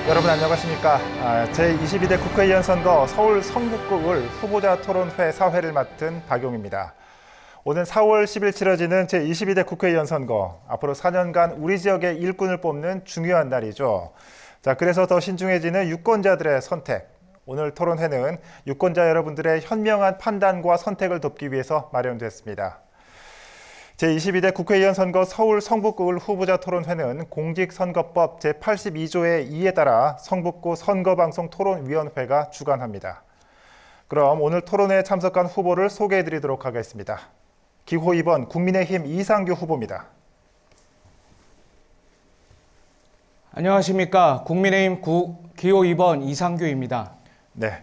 여러분 안녕하십니까. 제22대 국회의원 선거 서울 성북구을 후보자 토론회 사회를 맡은 박용입니다. 오는 4월 10일 치러지는 제22대 국회의원 선거, 앞으로 4년간 우리 지역의 일꾼을 뽑는 중요한 날이죠. 그래서 더 신중해지는 유권자들의 선택. 오늘 토론회는 유권자 여러분들의 현명한 판단과 선택을 돕기 위해서 마련됐습니다. 제22대 국회의원 선거 서울 성북구을 후보자 토론회는 공직선거법 제82조의 2에 따라 성북구 선거방송 토론위원회가 주관합니다. 그럼 오늘 토론회에 참석한 후보를 소개해드리도록 하겠습니다. 기호 2번 국민의힘 이상규 후보입니다. 안녕하십니까. 국민의힘 기호 2번 이상규입니다. 네,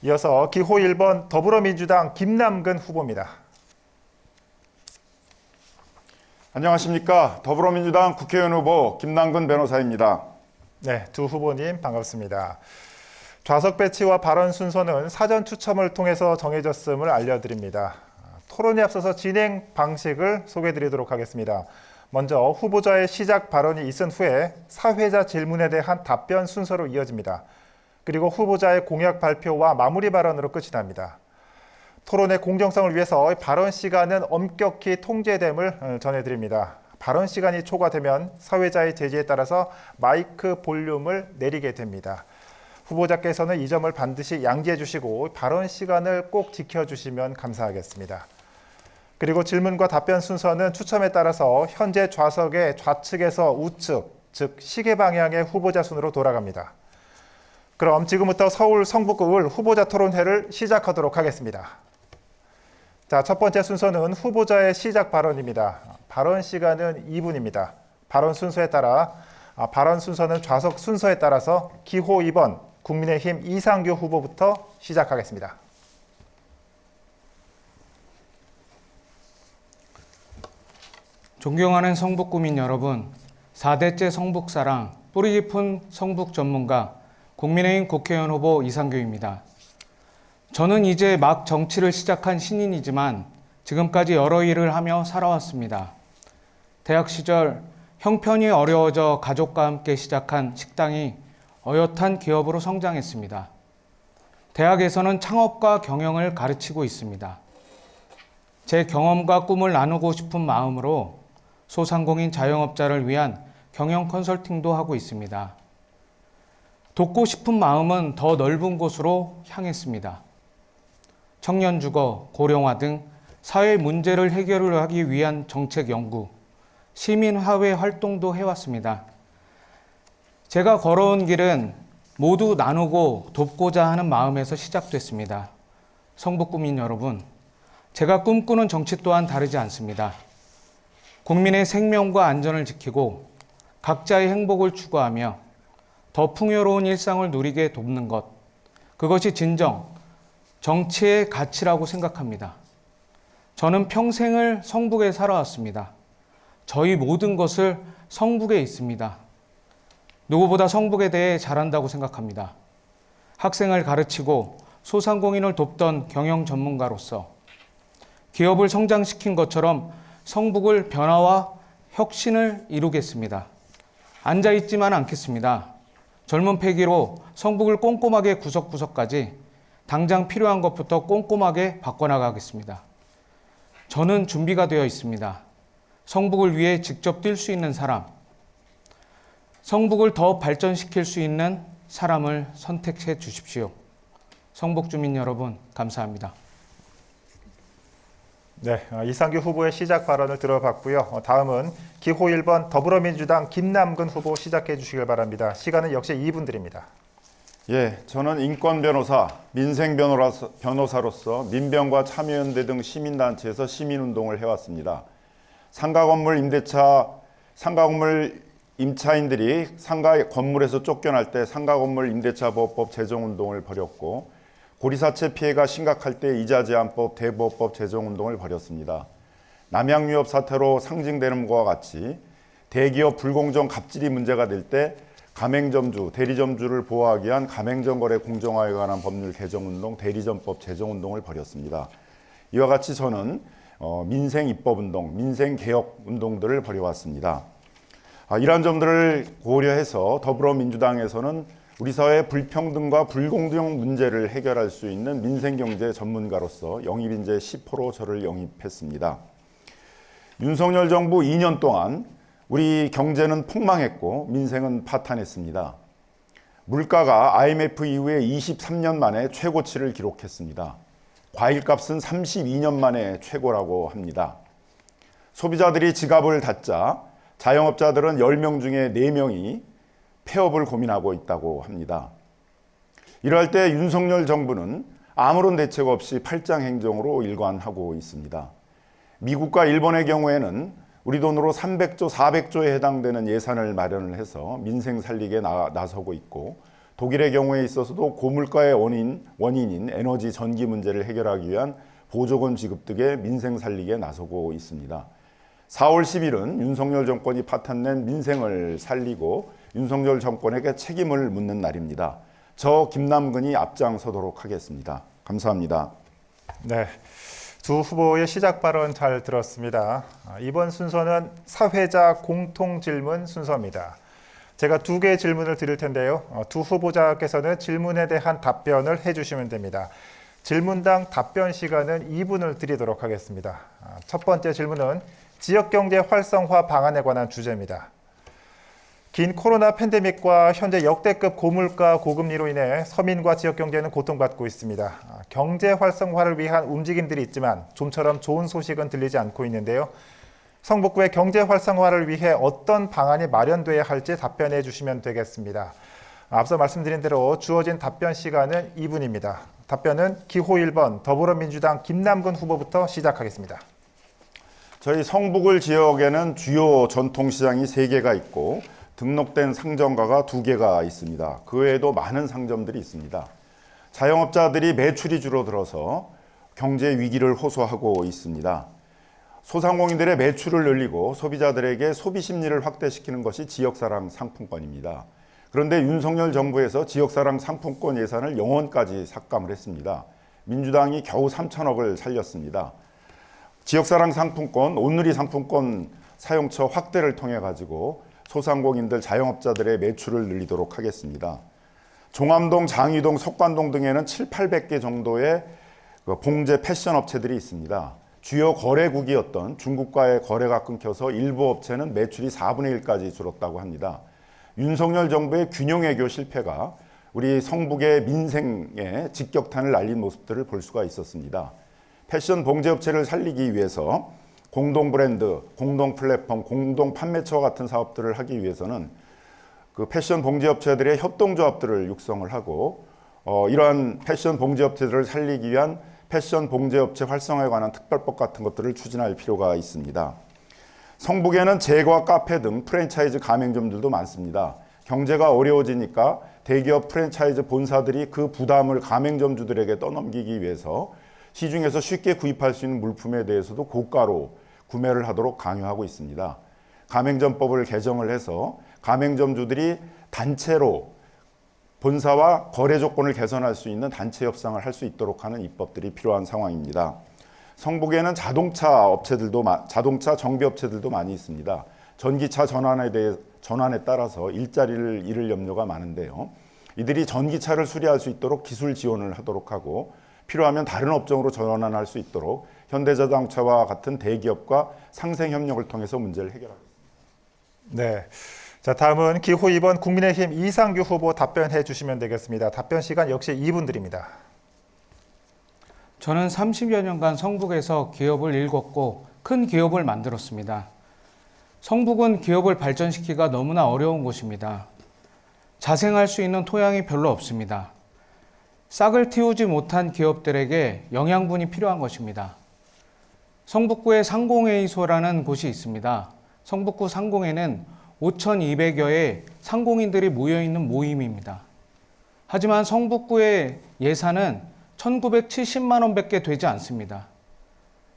이어서 기호 1번 더불어민주당 김남근 후보입니다. 안녕하십니까. 더불어민주당 국회의원 후보 김남근 변호사입니다. 네, 두 후보님 반갑습니다. 좌석 배치와 발언 순서는 사전 추첨을 통해서 정해졌음을 알려드립니다. 토론에 앞서서 진행 방식을 소개해드리도록 하겠습니다. 먼저 후보자의 시작 발언이 있은 후에 사회자 질문에 대한 답변 순서로 이어집니다. 그리고 후보자의 공약 발표와 마무리 발언으로 끝이 납니다. 토론의 공정성을 위해서 발언 시간은 엄격히 통제됨을 전해드립니다. 발언 시간이 초과되면 사회자의 제지에 따라서 마이크 볼륨을 내리게 됩니다. 후보자께서는 이 점을 반드시 양지해 주시고 발언 시간을 꼭 지켜주시면 감사하겠습니다. 그리고 질문과 답변 순서는 추첨에 따라서 현재 좌석의 좌측에서 우측, 즉 시계 방향의 후보자 순으로 돌아갑니다. 그럼 지금부터 서울 성북구을 후보자 토론회를 시작하도록 하겠습니다. 첫 번째 순서는 후보자의 시작 발언입니다. 발언 시간은 2분입니다. 발언 순서에 따라 발언 순서는 좌석 순서에 따라서 기호 2번 국민의힘 이상규 후보부터 시작하겠습니다. 존경하는 성북구민 여러분, 4대째 성북사랑, 뿌리 깊은 성북 전문가, 국민의힘 국회의원 후보 이상규입니다. 저는 이제 막 정치를 시작한 신인이지만 지금까지 여러 일을 하며 살아왔습니다. 대학 시절 형편이 어려워져 가족과 함께 시작한 식당이 어엿한 기업으로 성장했습니다. 대학에서는 창업과 경영을 가르치고 있습니다. 제 경험과 꿈을 나누고 싶은 마음으로 소상공인 자영업자를 위한 경영 컨설팅도 하고 있습니다. 돕고 싶은 마음은 더 넓은 곳으로 향했습니다. 청년주거, 고령화 등 사회 문제를 해결하기 위한 정책 연구, 시민화해 활동도 해왔습니다. 제가 걸어온 길은 모두 나누고 돕고자 하는 마음에서 시작됐습니다. 성북구민 여러분, 제가 꿈꾸는 정치 또한 다르지 않습니다. 국민의 생명과 안전을 지키고 각자의 행복을 추구하며 더 풍요로운 일상을 누리게 돕는 것, 그것이 진정 정치의 가치라고 생각합니다. 저는 평생을 성북에 살아왔습니다. 저희 모든 것을 성북에 있습니다. 누구보다 성북에 대해 잘한다고 생각합니다. 학생을 가르치고 소상공인을 돕던 경영 전문가로서 기업을 성장시킨 것처럼 성북을 변화와 혁신을 이루겠습니다. 앉아있지만 않겠습니다. 젊은 패기로 성북을 꼼꼼하게 구석구석까지 당장 필요한 것부터 꼼꼼하게 바꿔나가겠습니다. 저는 준비가 되어 있습니다. 성북을 위해 직접 뛸 수 있는 사람, 성북을 더 발전시킬 수 있는 사람을 선택해 주십시오. 성북 주민 여러분, 감사합니다. 네, 이상규 후보의 시작 발언을 들어봤고요. 다음은 기호 1번 더불어민주당 김남근 후보 시작해 주시길 바랍니다. 시간은 역시 2분 드립니다. 예, 저는 인권 변호사, 민생 변호사로서 민변과 참여연대 등 시민단체에서 시민운동을 해왔습니다. 상가 건물 임차인들이 상가 건물에서 쫓겨날 때 상가 건물 임대차 보호법 제정운동을 벌였고, 고리사채 피해가 심각할 때 이자 제한법 대보호법 제정운동을 벌였습니다. 남양유업 사태로 상징되는 것과 같이 대기업 불공정 갑질이 문제가 될 때 가맹점주, 대리점주를 보호하기 위한 가맹점 거래 공정화에 관한 법률 개정운동, 대리점법 제정운동을 벌였습니다. 이와 같이 저는 민생 입법운동, 민생 개혁 운동들을 벌여왔습니다. 이러한 점들을 고려해서 더불어민주당에서는 우리 사회의 불평등과 불공정 문제를 해결할 수 있는 민생경제 전문가로서 영입인재 10호로 저를 영입했습니다. 윤석열 정부 2년 동안 우리 경제는 폭망했고 민생은 파탄했습니다. 물가가 IMF 이후에 23년 만에 최고치를 기록했습니다. 과일값은 32년 만에 최고라고 합니다. 소비자들이 지갑을 닫자 자영업자들은 10명 중에 4명이 폐업을 고민하고 있다고 합니다. 이럴 때 윤석열 정부는 아무런 대책 없이 팔짱 행정으로 일관하고 있습니다. 미국과 일본의 경우에는 우리 돈으로 300조, 400조에 해당되는 예산을 마련을 해서 민생 살리기에 나서고 있고, 독일의 경우에 있어서도 고물가의 원인인 에너지 전기 문제를 해결하기 위한 보조금 지급 등의 민생 살리기에 나서고 있습니다. 4월 10일은 윤석열 정권이 파탄낸 민생을 살리고 윤석열 정권에게 책임을 묻는 날입니다. 저 김남근이 앞장서도록 하겠습니다. 감사합니다. 네, 두 후보의 시작 발언 잘 들었습니다. 이번 순서는 사회자 공통 질문 순서입니다. 제가 2개의 질문을 드릴 텐데요. 두 후보자께서는 질문에 대한 답변을 해주시면 됩니다. 질문당 답변 시간은 2분을 드리도록 하겠습니다. 첫 번째 질문은 지역경제 활성화 방안에 관한 주제입니다. 긴 코로나 팬데믹과 현재 역대급 고물가 고금리로 인해 서민과 지역경제는 고통받고 있습니다. 경제 활성화를 위한 움직임들이 있지만 좀처럼 좋은 소식은 들리지 않고 있는데요. 성북구의 경제 활성화를 위해 어떤 방안이 마련돼야 할지 답변해 주시면 되겠습니다. 앞서 말씀드린 대로 주어진 답변 시간은 2분입니다. 답변은 기호 1번 더불어민주당 김남근 후보부터 시작하겠습니다. 저희 성북을 지역에는 주요 전통시장이 3개가 있고 등록된 상점가가 2개가 있습니다. 그 외에도 많은 상점들이 있습니다. 자영업자들이 매출이 줄어들어서 경제 위기를 호소하고 있습니다. 소상공인들의 매출을 늘리고 소비자들에게 소비 심리를 확대시키는 것이 지역사랑 상품권입니다. 그런데 윤석열 정부에서 지역사랑 상품권 예산을 0원까지 삭감을 했습니다. 민주당이 겨우 3천억을 살렸습니다. 지역사랑 상품권, 온누리 상품권 사용처 확대를 통해 가지고 소상공인들, 자영업자들의 매출을 늘리도록 하겠습니다. 종암동, 장위동, 석관동 등에는 700~800개 정도의 봉제 패션 업체들이 있습니다. 주요 거래국이었던 중국과의 거래가 끊겨서 일부 업체는 매출이 4분의 1까지 줄었다고 합니다. 윤석열 정부의 균형외교 실패가 우리 성북의 민생에 직격탄을 날린 모습들을 볼 수가 있었습니다. 패션 봉제업체를 살리기 위해서 공동 브랜드, 공동 플랫폼, 공동 판매처와 같은 사업들을 하기 위해서는 그 패션 봉제업체들의 협동조합들을 육성을 하고 이러한 패션 봉제업체들을 살리기 위한 패션 봉제업체 활성화에 관한 특별법 같은 것들을 추진할 필요가 있습니다. 성북에는 제과 카페 등 프랜차이즈 가맹점들도 많습니다. 경제가 어려워지니까 대기업 프랜차이즈 본사들이 그 부담을 가맹점주들에게 떠넘기기 위해서 시중에서 쉽게 구입할 수 있는 물품에 대해서도 고가로 구매를 하도록 강요하고 있습니다. 가맹점법을 개정을 해서 가맹점주들이 단체로 본사와 거래 조건을 개선할 수 있는 단체 협상을 할 수 있도록 하는 입법들이 필요한 상황입니다. 성북에는 자동차 정비 업체들도 많이 있습니다. 전기차 전환에 따라서 일자리를 잃을 염려가 많은데요. 이들이 전기차를 수리할 수 있도록 기술 지원을 하도록 하고 필요하면 다른 업종으로 전환할 수 있도록 현대자동차와 같은 대기업과 상생 협력을 통해서 문제를 해결하겠습니다. 네. 자, 다음은 기호 2번 국민의힘 이상규 후보 답변해 주시면 되겠습니다. 답변 시간 역시 2분 드립니다. 저는 30여 년간 성북에서 기업을 일궜고 큰 기업을 만들었습니다. 성북은 기업을 발전시키기가 너무나 어려운 곳입니다. 자생할 수 있는 토양이 별로 없습니다. 싹을 틔우지 못한 기업들에게 영양분이 필요한 것입니다. 성북구에 상공회의소라는 곳이 있습니다. 성북구 상공에는 5,200여의 상공인들이 모여있는 모임입니다. 하지만 성북구의 예산은 1,970만 원밖에 되지 않습니다.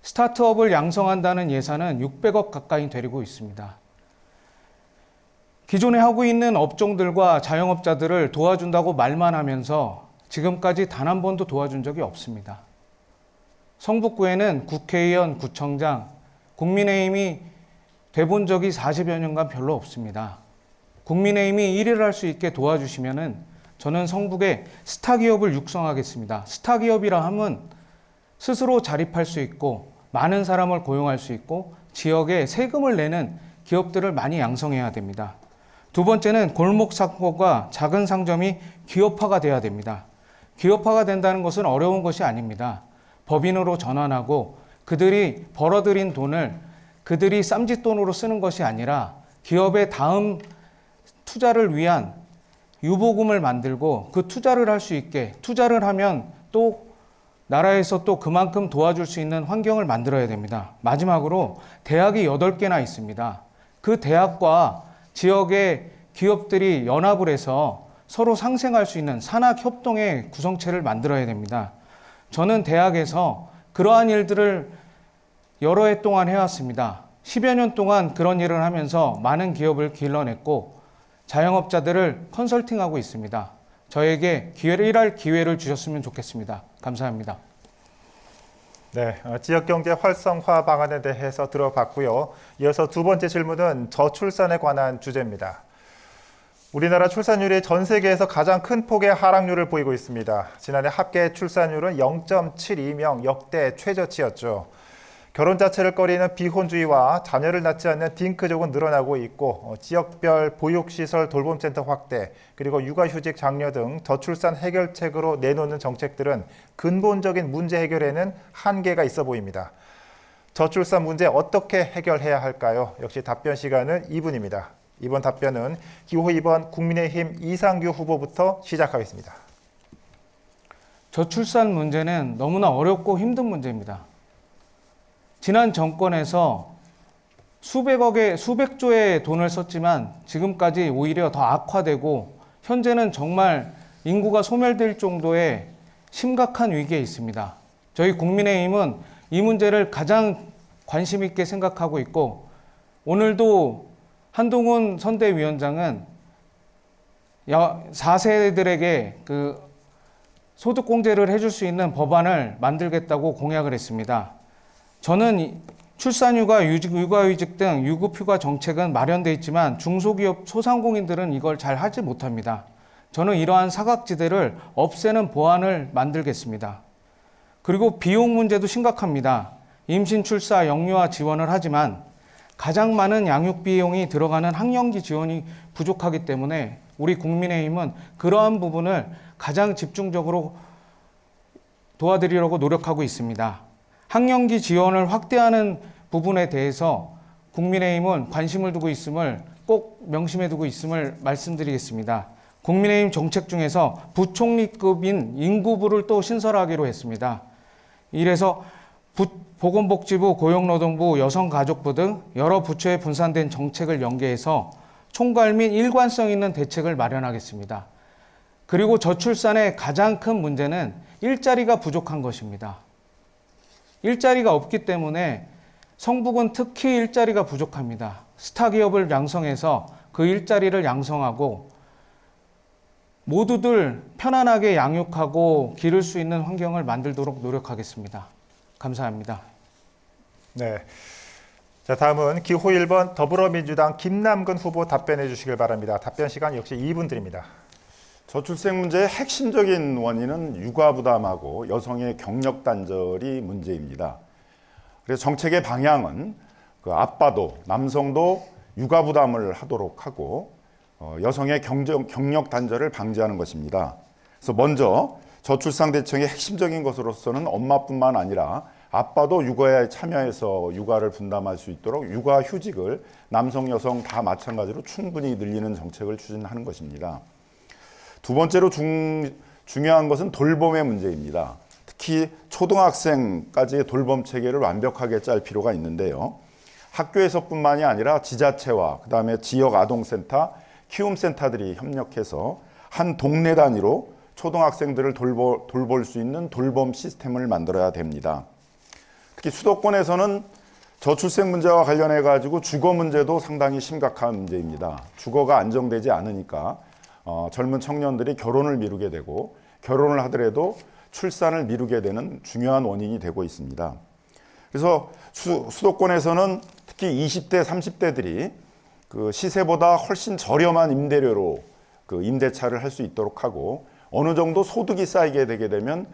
스타트업을 양성한다는 예산은 600억 가까이 되고 있습니다. 기존에 하고 있는 업종들과 자영업자들을 도와준다고 말만 하면서 지금까지 단 한 번도 도와준 적이 없습니다. 성북구에는 국회의원, 구청장, 국민의힘이 돼본 적이 40여 년간 별로 없습니다. 국민의힘이 1위를 할 수 있게 도와주시면은 저는 성북에 스타기업을 육성하겠습니다. 스타기업이라 함은 스스로 자립할 수 있고 많은 사람을 고용할 수 있고 지역에 세금을 내는 기업들을 많이 양성해야 됩니다. 두 번째는 골목 상권과 작은 상점이 기업화가 돼야 됩니다. 기업화가 된다는 것은 어려운 것이 아닙니다. 법인으로 전환하고 그들이 벌어들인 돈을 그들이 쌈짓돈으로 쓰는 것이 아니라 기업의 다음 투자를 위한 유보금을 만들고 그 투자를 할 수 있게, 투자를 하면 또 나라에서 또 그만큼 도와줄 수 있는 환경을 만들어야 됩니다. 마지막으로 대학이 8개나 있습니다. 그 대학과 지역의 기업들이 연합을 해서 서로 상생할 수 있는 산학협동의 구성체를 만들어야 됩니다. 저는 대학에서 그러한 일들을 여러 해 동안 해왔습니다. 10여 년 동안 그런 일을 하면서 많은 기업을 길러냈고 자영업자들을 컨설팅하고 있습니다. 저에게 일할 기회를 주셨으면 좋겠습니다. 감사합니다. 네, 지역경제 활성화 방안에 대해서 들어봤고요. 이어서 두 번째 질문은 저출산에 관한 주제입니다. 우리나라 출산율이 전 세계에서 가장 큰 폭의 하락률을 보이고 있습니다. 지난해 합계 출산율은 0.72명, 역대 최저치였죠. 결혼 자체를 꺼리는 비혼주의와 자녀를 낳지 않는 딩크족은 늘어나고 있고 지역별 보육시설 돌봄센터 확대, 그리고 육아휴직 장려 등 저출산 해결책으로 내놓는 정책들은 근본적인 문제 해결에는 한계가 있어 보입니다. 저출산 문제 어떻게 해결해야 할까요? 역시 답변 시간은 2분입니다. 이번 답변은 기호 2번 국민의힘 이상규 후보부터 시작하겠습니다. 저출산 문제는 너무나 어렵고 힘든 문제입니다. 지난 정권에서 수백조의 돈을 썼지만 지금까지 오히려 더 악화되고 현재는 정말 인구가 소멸될 정도의 심각한 위기에 있습니다. 저희 국민의힘은 이 문제를 가장 관심 있게 생각하고 있고 오늘도 한동훈 선대위원장은 4세들에게 그 소득공제를 해줄 수 있는 법안을 만들겠다고 공약을 했습니다. 저는 출산휴가, 육아휴직 등 유급휴가 정책은 마련되어 있지만 중소기업, 소상공인들은 이걸 잘 하지 못합니다. 저는 이러한 사각지대를 없애는 보완을 만들겠습니다. 그리고 비용 문제도 심각합니다. 임신, 출사, 영유아 지원을 하지만 가장 많은 양육 비용이 들어가는 학령기 지원이 부족하기 때문에 우리 국민의힘은 그러한 부분을 가장 집중적으로 도와드리려고 노력하고 있습니다. 학령기 지원을 확대하는 부분에 대해서 국민의힘은 관심을 두고 있음을 꼭 명심해 두고 있음을 말씀드리겠습니다. 국민의힘 정책 중에서 부총리급인 인구부를 또 신설하기로 했습니다. 이래서 보건복지부, 고용노동부, 여성가족부 등 여러 부처에 분산된 정책을 연계해서 총괄 및 일관성 있는 대책을 마련하겠습니다. 그리고 저출산의 가장 큰 문제는 일자리가 부족한 것입니다. 일자리가 없기 때문에 성북은 특히 일자리가 부족합니다. 스타기업을 양성해서 그 일자리를 양성하고 모두들 편안하게 양육하고 기를 수 있는 환경을 만들도록 노력하겠습니다. 감사합니다. 네. 자, 다음은 기호 1번 더불어민주당 김남근 후보 답변해 주시길 바랍니다. 답변 시간 역시 2분 드립니다. 저출생 문제의 핵심적인 원인은 육아 부담하고 여성의 경력 단절이 문제입니다. 그래서 정책의 방향은 그 아빠도 남성도 육아 부담을 하도록 하고 여성의 경력 단절을 방지하는 것입니다. 그래서 먼저 저출산 대책의 핵심적인 것으로서는 엄마뿐만 아니라 아빠도 육아에 참여해서 육아를 분담할 수 있도록 육아휴직을 남성, 여성 다 마찬가지로 충분히 늘리는 정책을 추진하는 것입니다. 두 번째로 중요한 것은 돌봄의 문제입니다. 특히 초등학생까지의 돌봄 체계를 완벽하게 짤 필요가 있는데요. 학교에서뿐만이 아니라 지자체와 그다음에 지역 아동센터, 키움센터들이 협력해서 한 동네 단위로 초등학생들을 돌볼 수 있는 돌봄 시스템을 만들어야 됩니다. 특히 수도권에서는 저출생 문제와 관련해 가지고 주거 문제도 상당히 심각한 문제입니다. 주거가 안정되지 않으니까 젊은 청년들이 결혼을 미루게 되고 결혼을 하더라도 출산을 미루게 되는 중요한 원인이 되고 있습니다. 그래서 수도권에서는 특히 20대, 30대들이 그 시세보다 훨씬 저렴한 임대료로 그 임대차를 할 수 있도록 하고 어느 정도 소득이 쌓이게 되게 되면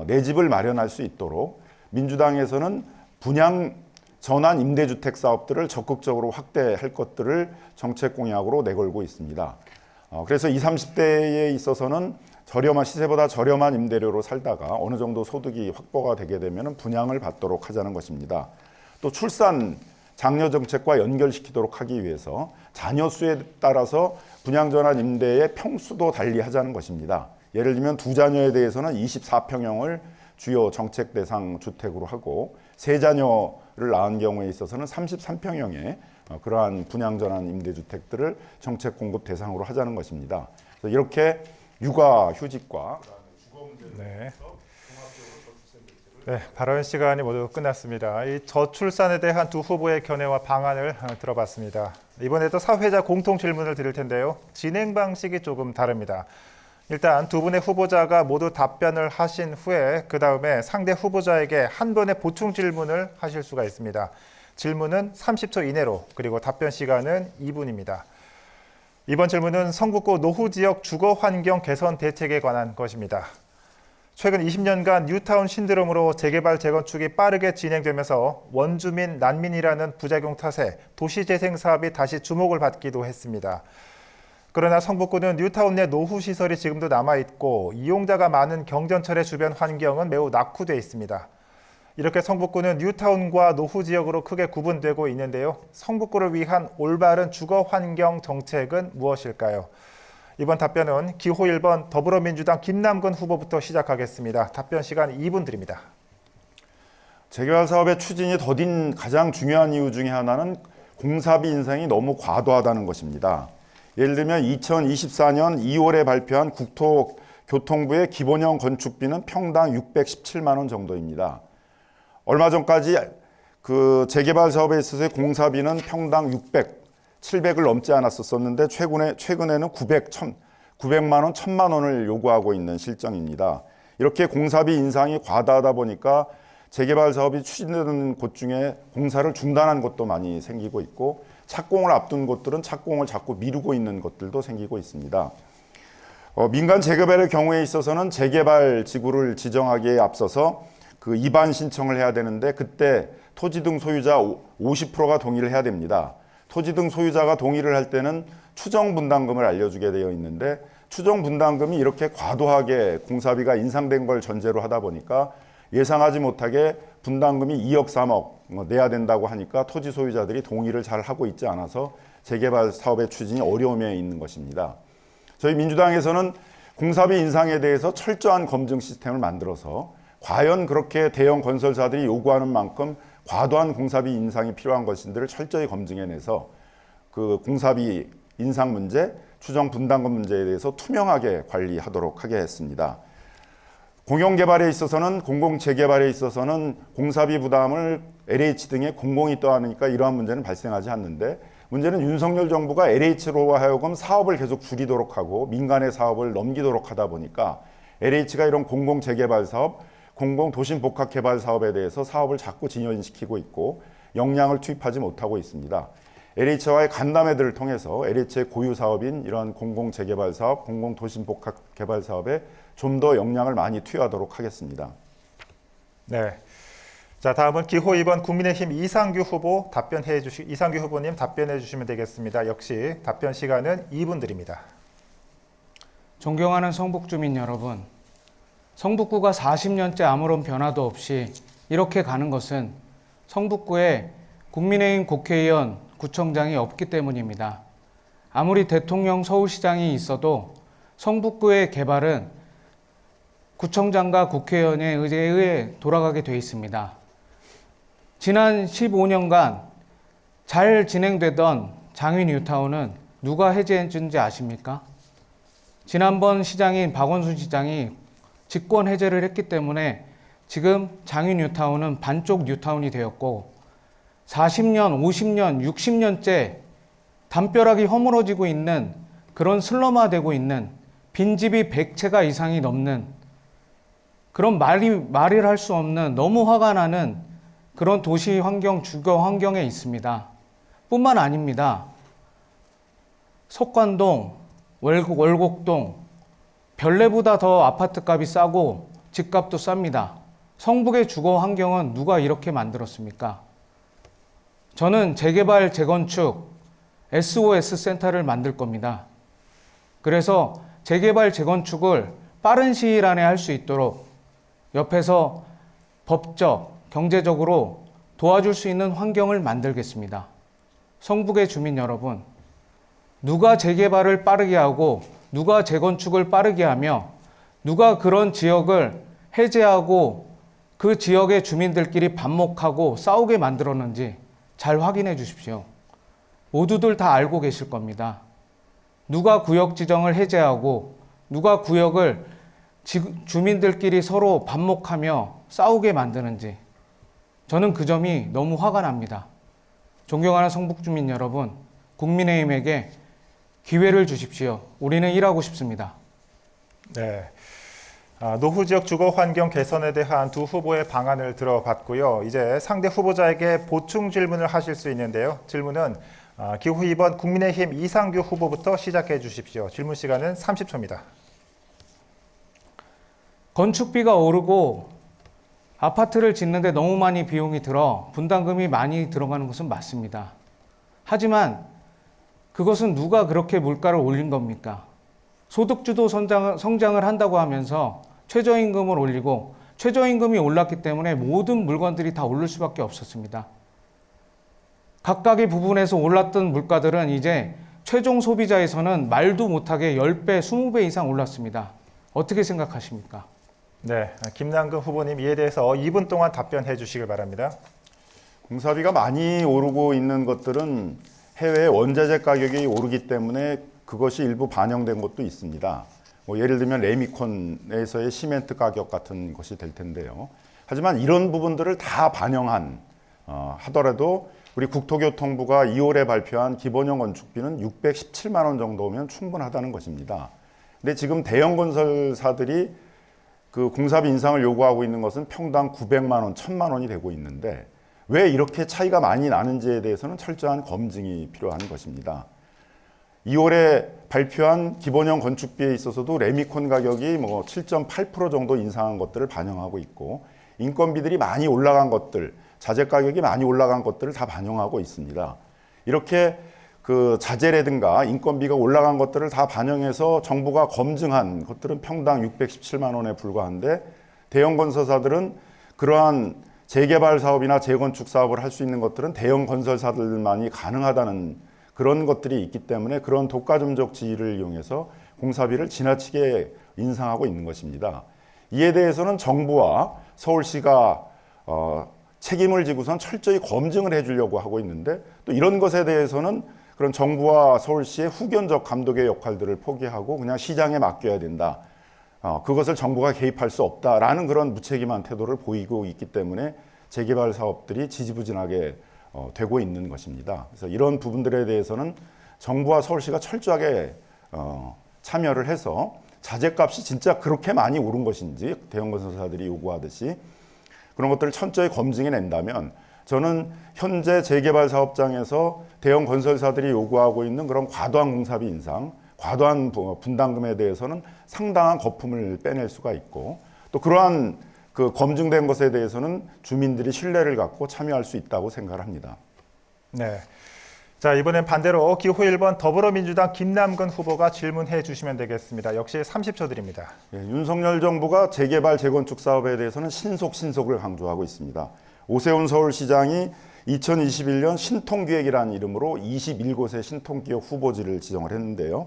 내 집을 마련할 수 있도록 민주당에서는 분양 전환 임대주택 사업들을 적극적으로 확대할 것들을 정책 공약으로 내걸고 있습니다. 그래서 20, 30대에 있어서는 시세보다 저렴한 임대료로 살다가 어느 정도 소득이 확보가 되게 되면 분양을 받도록 하자는 것입니다. 또 출산 장려 정책과 연결시키도록 하기 위해서 자녀 수에 따라서 분양 전환 임대의 평수도 달리 하자는 것입니다. 예를 들면 2자녀에 대해서는 24평형을 주요 정책 대상 주택으로 하고 3자녀를 낳은 경우에 있어서는 33평형의 그러한 분양 전환 임대주택들을 정책 공급 대상으로 하자는 것입니다. 그래서 이렇게 육아 휴직과 네. 네, 발언 시간이 모두 끝났습니다. 이 저출산에 대한 두 후보의 견해와 방안을 들어봤습니다. 이번에도 사회자 공통 질문을 드릴 텐데요. 진행 방식이 조금 다릅니다. 일단 두 분의 후보자가 모두 답변을 하신 후에 그 다음에 상대 후보자에게 한 번의 보충 질문을 하실 수가 있습니다. 질문은 30초 이내로, 그리고 답변 시간은 2분입니다. 이번 질문은 성북구 노후 지역 주거 환경 개선 대책에 관한 것입니다. 최근 20년간 뉴타운 신드롬으로 재개발 재건축이 빠르게 진행되면서 원주민 난민이라는 부작용 탓에 도시재생 사업이 다시 주목을 받기도 했습니다. 그러나 성북구는 뉴타운 내 노후 시설이 지금도 남아있고 이용자가 많은 경전철의 주변 환경은 매우 낙후돼 있습니다. 이렇게 성북구는 뉴타운과 노후 지역으로 크게 구분되고 있는데요. 성북구를 위한 올바른 주거 환경 정책은 무엇일까요? 이번 답변은 기호 1번 더불어민주당 김남근 후보부터 시작하겠습니다. 답변 시간 2분 드립니다. 재개발 사업의 추진이 더딘 가장 중요한 이유 중에 하나는 공사비 인상이 너무 과도하다는 것입니다. 예를 들면 2024년 2월에 발표한 국토교통부의 기본형 건축비는 평당 617만 원 정도입니다. 얼마 전까지 그 재개발 사업에 있어서의 공사비는 평당 700을 넘지 않았었는데 최근에는 900만 원, 1000만 원을 요구하고 있는 실정입니다. 이렇게 공사비 인상이 과다하다 보니까 재개발 사업이 추진되는 곳 중에 공사를 중단한 곳도 많이 생기고 있고 착공을 앞둔 곳들은 착공을 자꾸 미루고 있는 것들도 생기고 있습니다. 민간 재개발의 경우에 있어서는 재개발 지구를 지정하기에 앞서서 그 입안 신청을 해야 되는데 그때 토지 등 소유자 50%가 동의를 해야 됩니다. 토지 등 소유자가 동의를 할 때는 추정 분담금을 알려주게 되어 있는데 추정 분담금이 이렇게 과도하게 공사비가 인상된 걸 전제로 하다 보니까 예상하지 못하게 분담금이 2억, 3억 내야 된다고 하니까 토지 소유자들이 동의를 잘 하고 있지 않아서 재개발 사업의 추진이 어려움에 있는 것입니다. 저희 민주당에서는 공사비 인상에 대해서 철저한 검증 시스템을 만들어서 과연 그렇게 대형 건설사들이 요구하는 만큼 과도한 공사비 인상이 필요한 것인지를 철저히 검증해내서 그 공사비 인상 문제, 추정 분담금 문제에 대해서 투명하게 관리하도록 하겠습니다. 공영개발에 있어서는 공공재개발에 있어서는 공사비 부담을 LH 등의 공공이 떠안으니까 이러한 문제는 발생하지 않는데 문제는 윤석열 정부가 LH로 하여금 사업을 계속 줄이도록 하고 민간의 사업을 넘기도록 하다 보니까 LH가 이런 공공재개발 사업, 공공도심복합개발 사업에 대해서 사업을 자꾸 진연시키고 있고 역량을 투입하지 못하고 있습니다. LH와의 간담회들을 통해서 LH의 고유 사업인 이러한 공공재개발 사업, 공공도심복합개발 사업에 좀 더 역량을 많이 투여하도록 하겠습니다. 네. 자, 다음은 기호 2번 국민의힘 이상규 후보님 답변해 주시면 되겠습니다. 역시 답변 시간은 2분 드립니다. 존경하는 성북 주민 여러분, 성북구가 40년째 아무런 변화도 없이 이렇게 가는 것은 성북구에 국민의힘 국회의원, 구청장이 없기 때문입니다. 아무리 대통령 서울시장이 있어도 성북구의 개발은 구청장과 국회의원의 의지에 의해 돌아가게 돼 있습니다. 지난 15년간 잘 진행되던 장위 뉴타운은 누가 해제해준지 아십니까? 지난번 시장인 박원순 시장이 직권 해제를 했기 때문에 지금 장위 뉴타운은 반쪽 뉴타운이 되었고 40년, 50년, 60년째 담벼락이 허물어지고 있는 그런 슬럼화되고 있는 빈집이 100채가 이상이 넘는 그런 말을 할 수 없는 너무 화가 나는 그런 도시 환경, 주거 환경에 있습니다. 뿐만 아닙니다. 석관동, 월곡동, 별내보다 더 아파트 값이 싸고 집값도 쌉니다. 성북의 주거 환경은 누가 이렇게 만들었습니까? 저는 재개발, 재건축, SOS 센터를 만들 겁니다. 그래서 재개발, 재건축을 빠른 시일 안에 할 수 있도록 옆에서 법적, 경제적으로 도와줄 수 있는 환경을 만들겠습니다. 성북의 주민 여러분, 누가 재개발을 빠르게 하고 누가 재건축을 빠르게 하며 누가 그런 지역을 해제하고 그 지역의 주민들끼리 반목하고 싸우게 만들었는지 잘 확인해 주십시오. 모두들 다 알고 계실 겁니다. 누가 구역 지정을 해제하고 누가 구역을 주민들끼리 서로 반목하며 싸우게 만드는지 저는 그 점이 너무 화가 납니다. 존경하는 성북 주민 여러분, 국민의힘에게 기회를 주십시오. 우리는 일하고 싶습니다. 네. 노후 지역 주거 환경 개선에 대한 두 후보의 방안을 들어봤고요. 이제 상대 후보자에게 보충 질문을 하실 수 있는데요. 질문은 기호 2번 국민의힘 이상규 후보부터 시작해 주십시오. 질문 시간은 30초입니다. 건축비가 오르고 아파트를 짓는데 너무 많이 비용이 들어 분담금이 많이 들어가는 것은 맞습니다. 하지만 그것은 누가 그렇게 물가를 올린 겁니까? 소득주도 성장을 한다고 하면서 최저임금을 올리고 최저임금이 올랐기 때문에 모든 물건들이 다 오를 수밖에 없었습니다. 각각의 부분에서 올랐던 물가들은 이제 최종 소비자에서는 말도 못하게 10배, 20배 이상 올랐습니다. 어떻게 생각하십니까? 네, 김남근 후보님 이에 대해서 2분 동안 답변해 주시길 바랍니다. 공사비가 많이 오르고 있는 것들은 해외 원자재 가격이 오르기 때문에 그것이 일부 반영된 것도 있습니다. 예를 들면 레미콘에서의 시멘트 가격 같은 것이 될 텐데요. 하지만 이런 부분들을 다 반영한 하더라도 우리 국토교통부가 2월에 발표한 기본형 건축비는 617만 원 정도면 충분하다는 것입니다. 근데 지금 대형 건설사들이 그 공사비 인상을 요구하고 있는 것은 평당 900만 원, 1000만 원이 되고 있는데 왜 이렇게 차이가 많이 나는지에 대해서는 철저한 검증이 필요한 것입니다. 2월에 발표한 기본형 건축비에 있어서도 레미콘 가격이 7.8% 정도 인상한 것들을 반영하고 있고 인건비들이 많이 올라간 것들, 자재 가격이 많이 올라간 것들을 다 반영하고 있습니다. 이렇게 그 자재라든가 인건비가 올라간 것들을 다 반영해서 정부가 검증한 것들은 평당 617만 원에 불과한데 대형 건설사들은 그러한 재개발 사업이나 재건축 사업을 할 수 있는 것들은 대형 건설사들만이 가능하다는 그런 것들이 있기 때문에 그런 독과점적 지위를 이용해서 공사비를 지나치게 인상하고 있는 것입니다. 이에 대해서는 정부와 서울시가 책임을 지고선 철저히 검증을 해주려고 하고 있는데 또 이런 것에 대해서는 그런 정부와 서울시의 후견적 감독의 역할들을 포기하고 그냥 시장에 맡겨야 된다. 그것을 정부가 개입할 수 없다라는 그런 무책임한 태도를 보이고 있기 때문에 재개발 사업들이 지지부진하게 되고 있는 것입니다. 그래서 이런 부분들에 대해서는 정부와 서울시가 철저하게 참여를 해서 자재값이 진짜 그렇게 많이 오른 것인지 대형 건설사들이 요구하듯이 그런 것들을 철저히 검증해 낸다면 저는 현재 재개발 사업장에서 대형 건설사들이 요구하고 있는 그런 과도한 공사비 인상, 과도한 분담금에 대해서는 상당한 거품을 빼낼 수가 있고 또 그러한 그 검증된 것에 대해서는 주민들이 신뢰를 갖고 참여할 수 있다고 생각을 합니다. 네. 자, 이번엔 반대로 기호 1번 더불어민주당 김남근 후보가 질문해 주시면 되겠습니다. 역시 30초 드립니다. 예, 윤석열 정부가 재개발 재건축 사업에 대해서는 신속을 강조하고 있습니다. 오세훈 서울시장이 2021년 신통기획이라는 이름으로 21곳의 신통기획 후보지를 지정을 했는데요.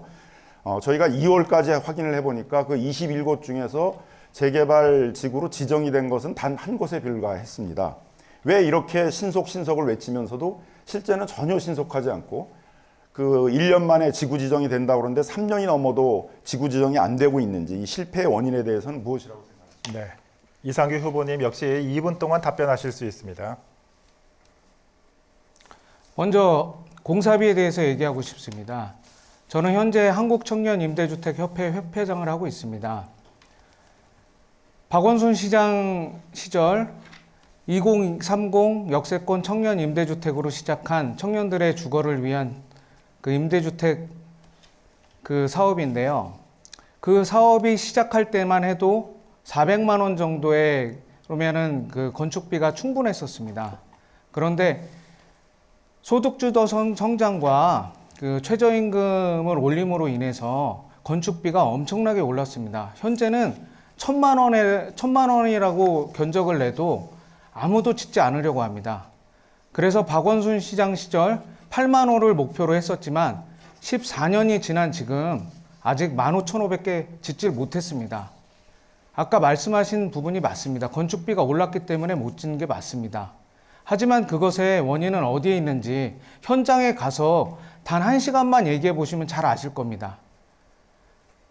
저희가 2월까지 확인을 해보니까 그 21곳 중에서 재개발 지구로 지정이 된 것은 단 한 곳에 불과했습니다. 왜 이렇게 신속을 외치면서도 실제는 전혀 신속하지 않고 그 1년 만에 지구 지정이 된다고 그러는데 3년이 넘어도 지구 지정이 안 되고 있는지 이 실패의 원인에 대해서는 무엇이라고 생각하십니까? 네. 이상규 후보님 역시 2분 동안 답변하실 수 있습니다. 먼저 공사비에 대해서 얘기하고 싶습니다. 저는 현재 한국청년임대주택협회 협회장을 하고 있습니다. 박원순 시장 시절 2030 역세권 청년 임대주택으로 시작한 청년들의 주거를 위한 그 임대주택 그 사업인데요. 그 사업이 시작할 때만 해도 400만 원 정도의 그러면은 그 건축비가 충분했었습니다. 그런데 소득주도 성장과 그 최저임금을 올림으로 인해서 건축비가 엄청나게 올랐습니다. 현재는 1,000만 원이라고 견적을 내도 아무도 짓지 않으려고 합니다. 그래서 박원순 시장 시절 8만 원을 목표로 했었지만 14년이 지난 지금 아직 15,500개 짓질 못했습니다. 아까 말씀하신 부분이 맞습니다. 건축비가 올랐기 때문에 못 짓는 게 맞습니다. 하지만 그것의 원인은 어디에 있는지 현장에 가서 단 1시간만 얘기해 보시면 잘 아실 겁니다.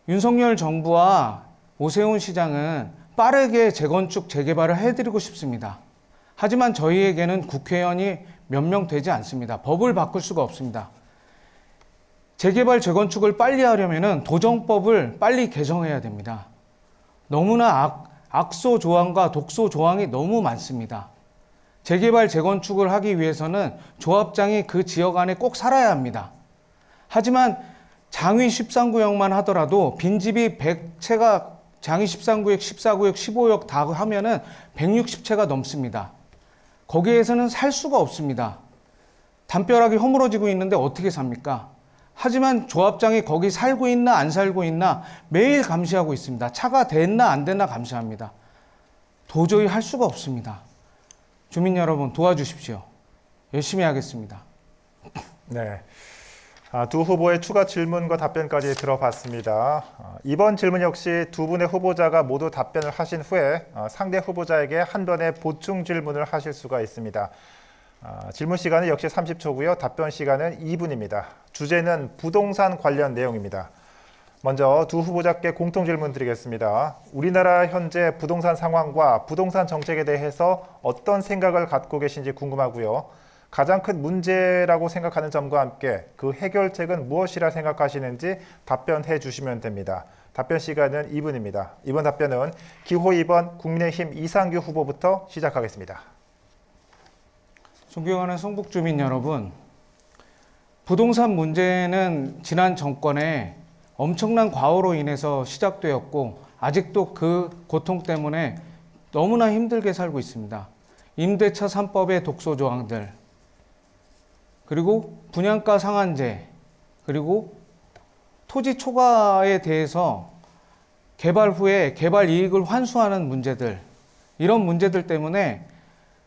윤석열 정부와 오세훈 시장은 빠르게 재건축, 재개발을 해드리고 싶습니다. 하지만 저희에게는 국회의원이 몇 명 되지 않습니다. 법을 바꿀 수가 없습니다. 재개발, 재건축을 빨리 하려면 도정법을 빨리 개정해야 됩니다. 너무나 악소 조항과 독소 조항이 너무 많습니다. 재개발, 재건축을 하기 위해서는 조합장이 그 지역 안에 꼭 살아야 합니다. 하지만 장위 13구역만 하더라도 빈집이 100채가 장위 13구역, 14구역, 15역 다 하면은 160채가 넘습니다. 거기에서는 살 수가 없습니다. 담벼락이 허물어지고 있는데 어떻게 삽니까? 하지만 조합장이 거기 살고 있나 안 살고 있나 매일 감시하고 있습니다. 차가 됐나 안 됐나 감시합니다. 도저히 할 수가 없습니다. 주민 여러분 도와주십시오. 열심히 하겠습니다. 네. 두 후보의 추가 질문과 답변까지 들어봤습니다. 이번 질문 역시 두 분의 후보자가 모두 답변을 하신 후에 상대 후보자에게 한 번에 보충 질문을 하실 수가 있습니다. 질문 시간은 역시 30초고요. 답변 시간은 2분입니다. 주제는 부동산 관련 내용입니다. 먼저 두 후보자께 공통 질문 드리겠습니다. 우리나라 현재 부동산 상황과 부동산 정책에 대해서 어떤 생각을 갖고 계신지 궁금하고요. 가장 큰 문제라고 생각하는 점과 함께 그 해결책은 무엇이라 생각하시는지 답변해 주시면 됩니다. 답변 시간은 2분입니다. 이번 답변은 기호 2번 국민의힘 이상규 후보부터 시작하겠습니다. 존경하는 성북 주민 여러분, 부동산 문제는 지난 정권의 엄청난 과오로 인해서 시작되었고 아직도 그 고통 때문에 너무나 힘들게 살고 있습니다. 임대차 3법의 독소 조항들, 그리고 분양가 상한제, 그리고 토지 초과에 대해서 개발 후에 개발 이익을 환수하는 문제들, 이런 문제들 때문에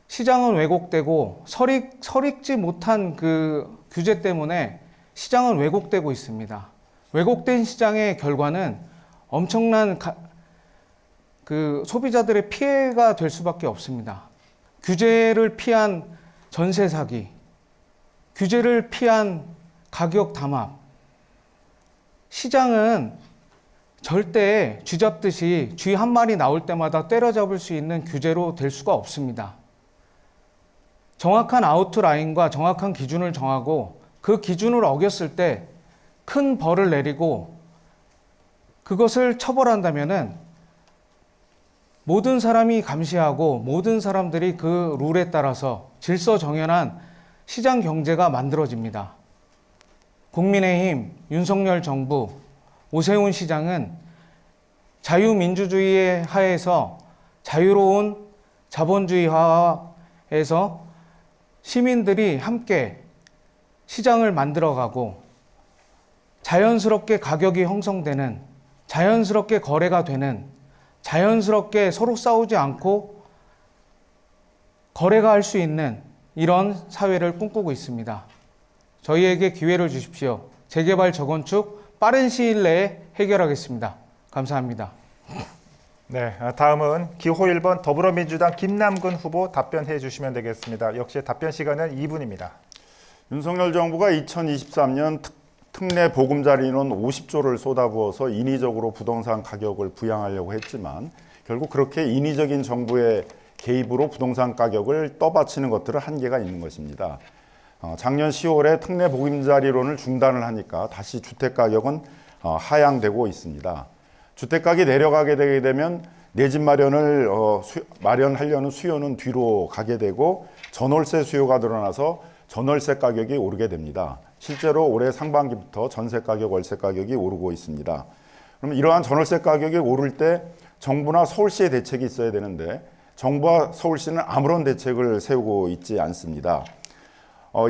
시장은 왜곡되고 설익지 못한 그 규제 때문에 시장은 왜곡되고 있습니다. 왜곡된 시장의 결과는 엄청난 그 소비자들의 피해가 될 수밖에 없습니다. 규제를 피한 전세 사기, 규제를 피한 가격 담합. 시장은 절대 쥐 잡듯이 쥐 한 마리 나올 때마다 때려잡을 수 있는 규제로 될 수가 없습니다. 정확한 아웃라인과 정확한 기준을 정하고 그 기준을 어겼을 때 큰 벌을 내리고 그것을 처벌한다면은 모든 사람이 감시하고 모든 사람들이 그 룰에 따라서 질서정연한 시장 경제가 만들어집니다. 국민의힘, 윤석열 정부, 오세훈 시장은 자유민주주의 하에서 자유로운 자본주의 하에서 시민들이 함께 시장을 만들어가고 자연스럽게 가격이 형성되는, 자연스럽게 거래가 되는, 자연스럽게 서로 싸우지 않고 거래가 할 수 있는 이런 사회를 꿈꾸고 있습니다. 저희에게 기회를 주십시오. 재개발, 재건축 빠른 시일 내에 해결하겠습니다. 감사합니다. 네, 다음은 기호 1번 더불어민주당 김남근 후보 답변해 주시면 되겠습니다. 역시 답변 시간은 2분입니다. 윤석열 정부가 2023년 특례 보금자리론 50조를 쏟아부어서 인위적으로 부동산 가격을 부양하려고 했지만 결국 그렇게 인위적인 정부의 개입으로 부동산 가격을 떠받치는 것들은 한계가 있는 것입니다. 작년 10월에 특례 보금자리론을 중단을 하니까 다시 주택가격은 하향되고 있습니다. 주택가격이 내려가게 되게 되면 내 집 마련을 마련하려는 수요는 뒤로 가게 되고 전월세 수요가 늘어나서 전월세 가격이 오르게 됩니다. 실제로 올해 상반기부터 전세 가격, 월세 가격이 오르고 있습니다. 그러면 이러한 전월세 가격이 오를 때 정부나 서울시의 대책이 있어야 되는데 정부와 서울시는 아무런 대책을 세우고 있지 않습니다.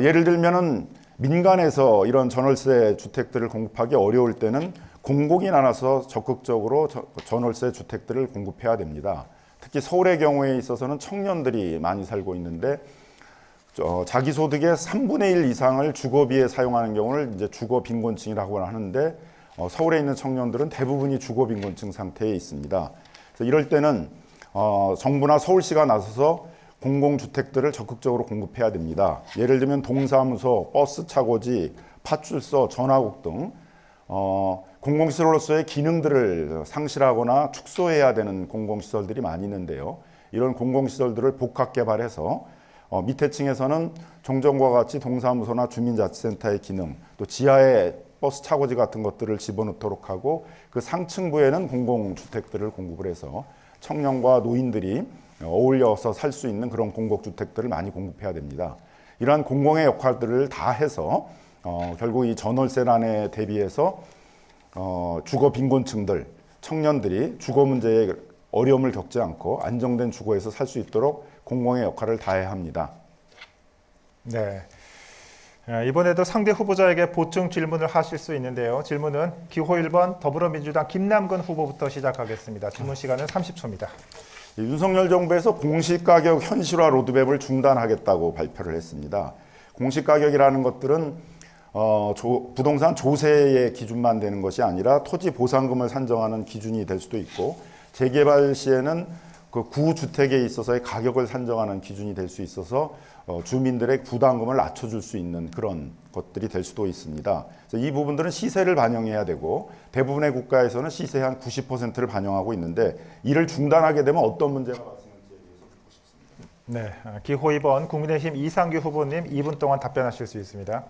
예를 들면은 민간에서 이런 전월세 주택들을 공급하기 어려울 때는 공공이 나눠서 적극적으로 전월세 주택들을 공급해야 됩니다. 특히 서울의 경우에 있어서는 청년들이 많이 살고 있는데 자기 소득의 3분의 1 이상을 주거비에 사용하는 경우를 이제 주거 빈곤층이라고 하는데 서울에 있는 청년들은 대부분이 주거 빈곤층 상태에 있습니다. 그래서 이럴 때는 정부나 서울시가 나서서 공공주택들을 적극적으로 공급해야 됩니다. 예를 들면 동사무소, 버스 차고지, 파출소, 전화국 등 공공시설로서의 기능들을 상실하거나 축소해야 되는 공공시설들이 많이 있는데요. 이런 공공시설들을 복합 개발해서 밑에 층에서는 종전과 같이 동사무소나 주민자치센터의 기능, 또 지하에 버스 차고지 같은 것들을 집어넣도록 하고 그 상층부에는 공공주택들을 공급을 해서 청년과 노인들이 어울려서 살 수 있는 그런 공공주택들을 많이 공급해야 됩니다. 이러한 공공의 역할들을 다 해서 결국 이 전월세난에 대비해서 주거 빈곤층들, 청년들이 주거 문제에 어려움을 겪지 않고 안정된 주거에서 살 수 있도록 공공의 역할을 다해야 합니다. 네. 이번에도 상대 후보자에게 보충 질문을 하실 수 있는데요. 질문은 기호 1번 더불어민주당 김남근 후보부터 시작하겠습니다. 질문 시간은 30초입니다. 윤석열 정부에서 공시가격 현실화 로드맵을 중단하겠다고 발표를 했습니다. 공시가격이라는 것들은 부동산 조세의 기준만 되는 것이 아니라 토지 보상금을 산정하는 기준이 될 수도 있고 재개발 시에는 그 구주택에 있어서의 가격을 산정하는 기준이 될 수 있어서 주민들의 부담금을 낮춰줄 수 있는 그런 것들이 될 수도 있습니다. 그래서 이 부분들은 시세를 반영해야 되고 대부분의 국가에서는 시세의 한 90%를 반영하고 있는데 이를 중단하게 되면 어떤 문제가 발생할지에 대해서 묻고 싶습니다. 네, 기호 2번 국민의힘 이상규 후보님 2분 동안 답변하실 수 있습니다.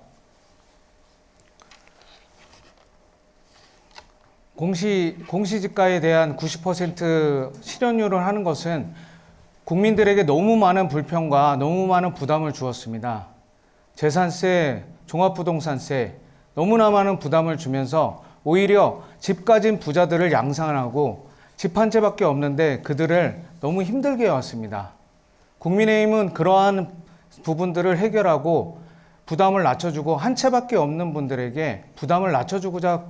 공시지가에 대한 90% 실현율을 하는 것은 국민들에게 너무 많은 불평과 너무 많은 부담을 주었습니다. 재산세, 종합부동산세 너무나 많은 부담을 주면서 오히려 집 가진 부자들을 양산하고 집 한 채밖에 없는데 그들을 너무 힘들게 해왔습니다. 국민의힘은 그러한 부분들을 해결하고 부담을 낮춰주고 한 채밖에 없는 분들에게 부담을 낮춰주고자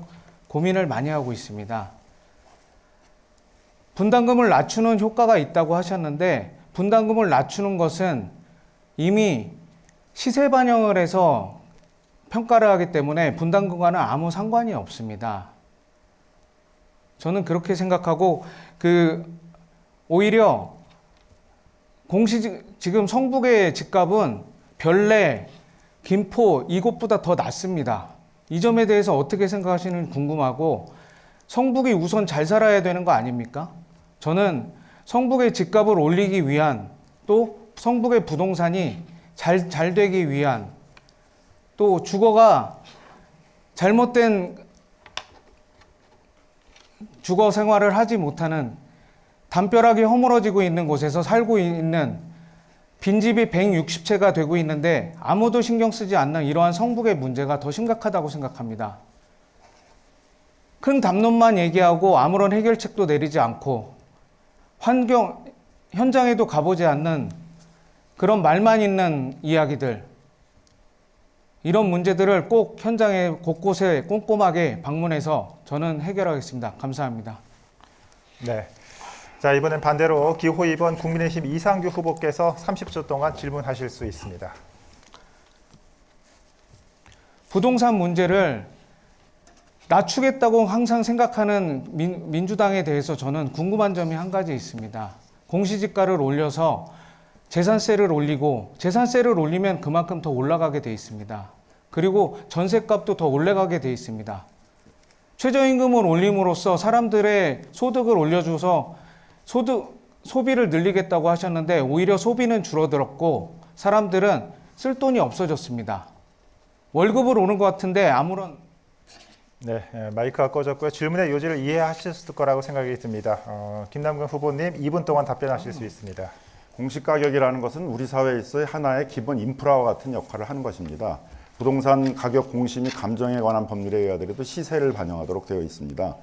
고민을 많이 하고 있습니다. 분담금을 낮추는 효과가 있다고 하셨는데 분담금을 낮추는 것은 이미 시세 반영을 해서 평가를 하기 때문에 분담금과는 아무 상관이 없습니다. 저는 그렇게 생각하고 오히려 지금 성북의 집값은 별내, 김포 이곳보다 더 낮습니다. 이 점에 대해서 어떻게 생각하시는지 궁금하고 성북이 우선 잘 살아야 되는 거 아닙니까? 저는 성북의 집값을 올리기 위한 또 성북의 부동산이 잘 되기 위한 또 주거가 잘못된 주거 생활을 하지 못하는 담벼락이 허물어지고 있는 곳에서 살고 있는 빈집이 160채가 되고 있는데 아무도 신경 쓰지 않는 이러한 성북의 문제가 더 심각하다고 생각합니다. 큰 담론만 얘기하고 아무런 해결책도 내리지 않고 현장에도 가보지 않는 그런 말만 있는 이야기들, 이런 문제들을 꼭 현장에 곳곳에 꼼꼼하게 방문해서 저는 해결하겠습니다. 감사합니다. 네. 자, 이번엔 반대로 기호 2번 국민의힘 이상규 후보께서 30초 동안 질문하실 수 있습니다. 부동산 문제를 낮추겠다고 항상 생각하는 민주당에 대해서 저는 궁금한 점이 한 가지 있습니다. 공시지가를 올려서 재산세를 올리고 재산세를 올리면 그만큼 더 올라가게 돼 있습니다. 그리고 전셋값도 더 올라가게 돼 있습니다. 최저임금을 올림으로써 사람들의 소득을 올려줘서 소비를 늘리겠다고 하셨는데 오히려 소비는 줄어들었고 사람들은 쓸 돈이 없어졌습니다. 월급을 오는 것 같은데 아무런 네, 마이크가 꺼졌고요. 질문의 요지를 이해하셨을 거라고 생각이 듭니다. 김남근 후보님 2분 동안 답변하실 수 있습니다. 공시가격이라는 것은 우리 사회에 있어의 하나의 기본 인프라와 같은 역할을 하는 것입니다. 부동산 가격 공시 및 감정에 관한 법률에 의하더라도 시세를 반영하도록 되어 있습니다.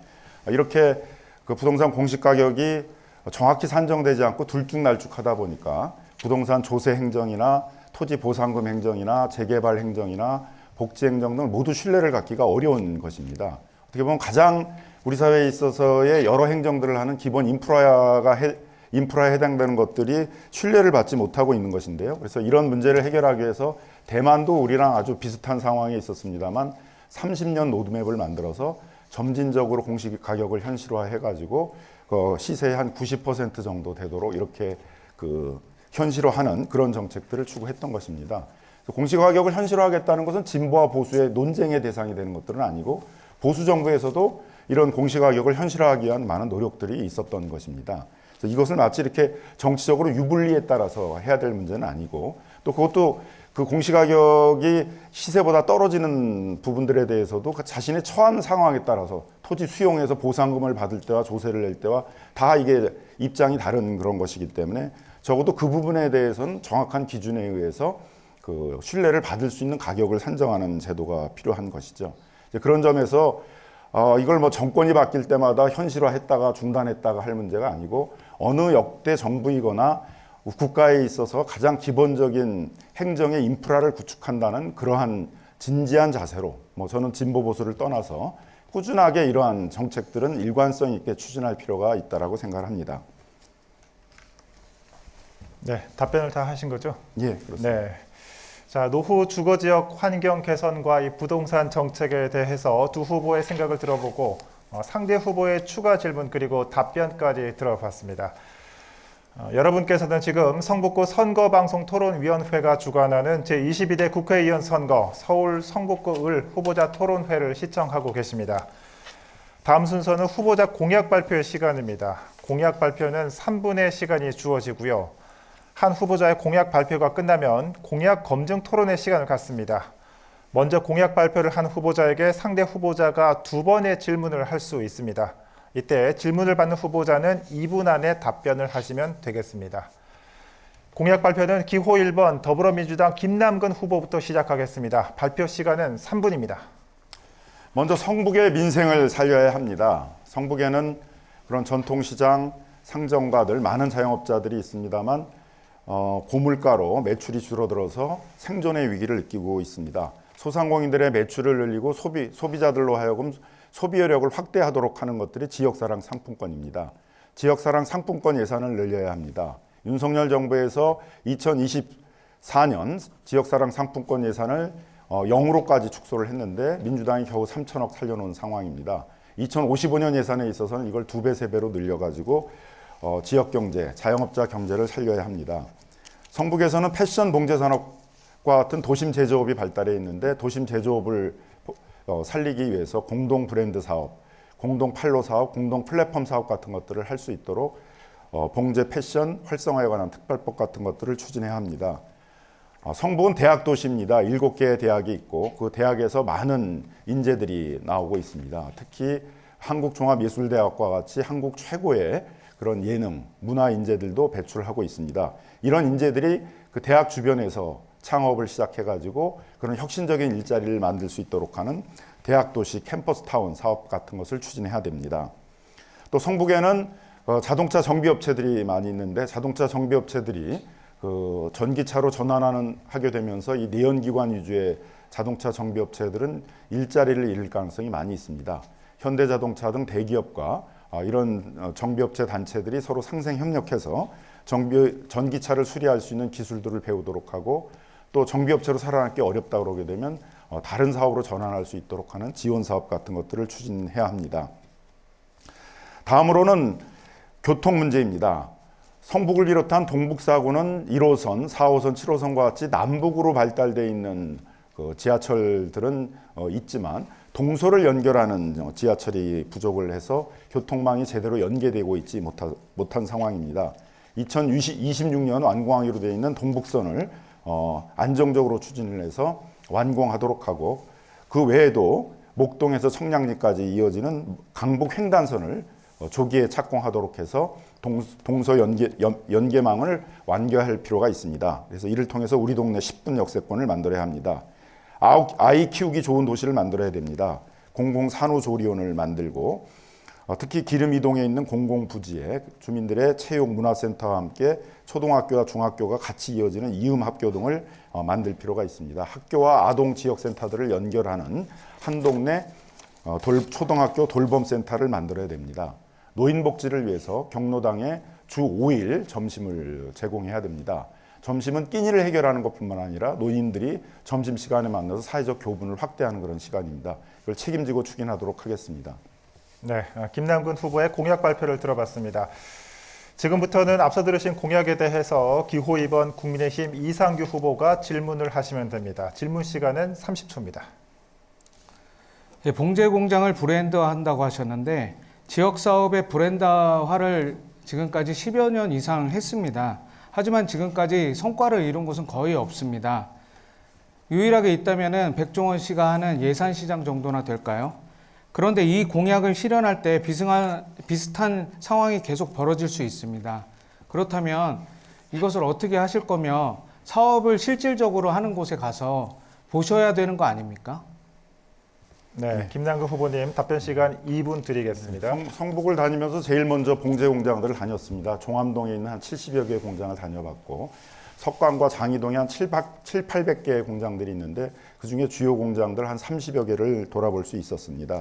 이렇게 그 부동산 공시가격이 정확히 산정되지 않고 들쭉날쭉하다 보니까 부동산 조세 행정이나 토지 보상금 행정이나 재개발 행정이나 복지 행정 등 모두 신뢰를 갖기가 어려운 것입니다. 어떻게 보면 가장 우리 사회에 있어서의 여러 행정들을 하는 기본 인프라에 해당되는 것들이 신뢰를 받지 못하고 있는 것인데요. 그래서 이런 문제를 해결하기 위해서 대만도 우리랑 아주 비슷한 상황에 있었습니다만 30년 로드맵을 만들어서 점진적으로 공시 가격을 현실화해가지고 시세의 한 90% 정도 되도록 이렇게 현실화하는 그런 정책들을 추구했던 것입니다. 공시가격을 현실화하겠다는 것은 진보와 보수의 논쟁의 대상이 되는 것들은 아니고 보수 정부에서도 이런 공시가격을 현실화하기 위한 많은 노력들이 있었던 것입니다. 그래서 이것을 마치 이렇게 정치적으로 유불리에 따라서 해야 될 문제는 아니고 또 그것도 그 공시가격이 시세보다 떨어지는 부분들에 대해서도 자신의 처한 상황에 따라서 토지 수용해서 보상금을 받을 때와 조세를 낼 때와 다 이게 입장이 다른 그런 것이기 때문에 적어도 그 부분에 대해서는 정확한 기준에 의해서 그 신뢰를 받을 수 있는 가격을 산정하는 제도가 필요한 것이죠. 이제 그런 점에서 이걸 뭐 정권이 바뀔 때마다 현실화했다가 중단했다가 할 문제가 아니고 어느 역대 정부이거나 국가에 있어서 가장 기본적인 행정의 인프라를 구축한다는 그러한 진지한 자세로 저는 진보 보수를 떠나서 꾸준하게 이러한 정책들은 일관성 있게 추진할 필요가 있다라고 생각을 합니다. 네, 답변을 다 하신 거죠? 예, 그렇습니다. 네. 자, 노후 주거지역 환경 개선과 이 부동산 정책에 대해서 두 후보의 생각을 들어보고 상대 후보의 추가 질문 그리고 답변까지 들어봤습니다. 여러분께서는 지금 성북구 선거방송토론위원회가 주관하는 제22대 국회의원 선거 서울 성북구 을 후보자 토론회를 시청하고 계십니다. 다음 순서는 후보자 공약 발표의 시간입니다. 공약 발표는 3분의 시간이 주어지고요. 한 후보자의 공약 발표가 끝나면 공약 검증 토론의 시간을 갖습니다. 먼저 공약 발표를 한 후보자에게 상대 후보자가 2번의 질문을 할 수 있습니다. 이때 질문을 받는 후보자는 2분 안에 답변을 하시면 되겠습니다. 공약 발표는 기호 1번 더불어민주당 김남근 후보부터 시작하겠습니다. 발표 시간은 3분입니다. 먼저 성북의 민생을 살려야 합니다. 성북에는 그런 전통시장, 상점가들, 많은 자영업자들이 있습니다만 고물가로 매출이 줄어들어서 생존의 위기를 느끼고 있습니다. 소상공인들의 매출을 늘리고 소비자들로 하여금 소비여력을 확대하도록 하는 것들이 지역사랑 상품권입니다. 지역사랑 상품권 예산을 늘려야 합니다. 윤석열 정부에서 2024년 지역사랑 상품권 예산을 0으로까지 축소를 했는데 민주당이 겨우 3천억 살려놓은 상황입니다. 2055년 예산에 있어서는 이걸 2배, 3배로 늘려가지고 지역경제, 자영업자 경제를 살려야 합니다. 성북에서는 패션 봉제산업과 같은 도심 제조업이 발달해 있는데 도심 제조업을 살리기 위해서 공동 브랜드 사업, 공동 판로 사업, 공동 플랫폼 사업 같은 것들을 할 수 있도록 봉제 패션 활성화에 관한 특별법 같은 것들을 추진해야 합니다. 성북은 대학 도시입니다. 7개의 대학이 있고 그 대학에서 많은 인재들이 나오고 있습니다. 특히 한국종합예술대학과 같이 한국 최고의 그런 예능, 문화 인재들도 배출하고 있습니다. 이런 인재들이 그 대학 주변에서 창업을 시작해가지고 그런 혁신적인 일자리를 만들 수 있도록 하는 대학도시 캠퍼스타운 사업 같은 것을 추진해야 됩니다. 또 성북에는 자동차 정비업체들이 많이 있는데 자동차 정비업체들이 그 전기차로 전환하게 되면서 이 내연기관 위주의 자동차 정비업체들은 일자리를 잃을 가능성이 많이 있습니다. 현대자동차 등 대기업과 이런 정비업체 단체들이 서로 상생 협력해서 전기차를 수리할 수 있는 기술들을 배우도록 하고 또 정비업체로 살아남기 어렵다 그러게 되면 다른 사업으로 전환할 수 있도록 하는 지원 사업 같은 것들을 추진해야 합니다. 다음으로는 교통 문제입니다. 성북을 비롯한 동북4구는 1호선, 4호선, 7호선과 같이 남북으로 발달되어 있는 그 지하철들은 있지만 동서를 연결하는 지하철이 부족을 해서 교통망이 제대로 연계되고 있지 못한 상황입니다. 2026년 완공하기로 되어 있는 동북선을 안정적으로 추진을 해서 완공하도록 하고 그 외에도 목동에서 청량리까지 이어지는 강북 횡단선을 조기에 착공하도록 해서 동서 연계망을 완결할 필요가 있습니다. 그래서 이를 통해서 우리 동네 10분 역세권을 만들어야 합니다. 아이 키우기 좋은 도시를 만들어야 됩니다. 공공산후조리원을 만들고 특히 기름 이동에 있는 공공부지에 주민들의 체육 문화센터와 함께 초등학교와 중학교가 같이 이어지는 이음학교 등을 만들 필요가 있습니다. 학교와 아동 지역센터들을 연결하는 한 동네 초등학교 돌봄센터를 만들어야 됩니다. 노인복지를 위해서 경로당에 주 5일 점심을 제공해야 됩니다. 점심은 끼니를 해결하는 것뿐만 아니라 노인들이 점심시간에 만나서 사회적 교분을 확대하는 그런 시간입니다. 이걸 책임지고 추진하도록 하겠습니다. 네, 김남근 후보의 공약 발표를 들어봤습니다. 지금부터는 앞서 들으신 공약에 대해서 기호 2번 국민의힘 이상규 후보가 질문을 하시면 됩니다. 질문 시간은 30초입니다. 예, 봉제 공장을 브랜드화한다고 하셨는데 지역 사업의 브랜드화를 지금까지 10여 년 이상 했습니다. 하지만 지금까지 성과를 이룬 곳은 거의 없습니다. 유일하게 있다면은 백종원 씨가 하는 예산시장 정도나 될까요? 그런데 이 공약을 실현할 때 비슷한 상황이 계속 벌어질 수 있습니다. 그렇다면 이것을 어떻게 하실 거며 사업을 실질적으로 하는 곳에 가서 보셔야 되는 거 아닙니까? 네, 김남근 후보님 답변 시간 2분 드리겠습니다. 성북을 다니면서 제일 먼저 봉제 공장들을 다녔습니다. 종암동에 있는 한 70여 개의 공장을 다녀봤고 석관과 장이동에 한 800개의 공장들이 있는데 그중에 주요 공장들 한 30여 개를 돌아볼 수 있었습니다.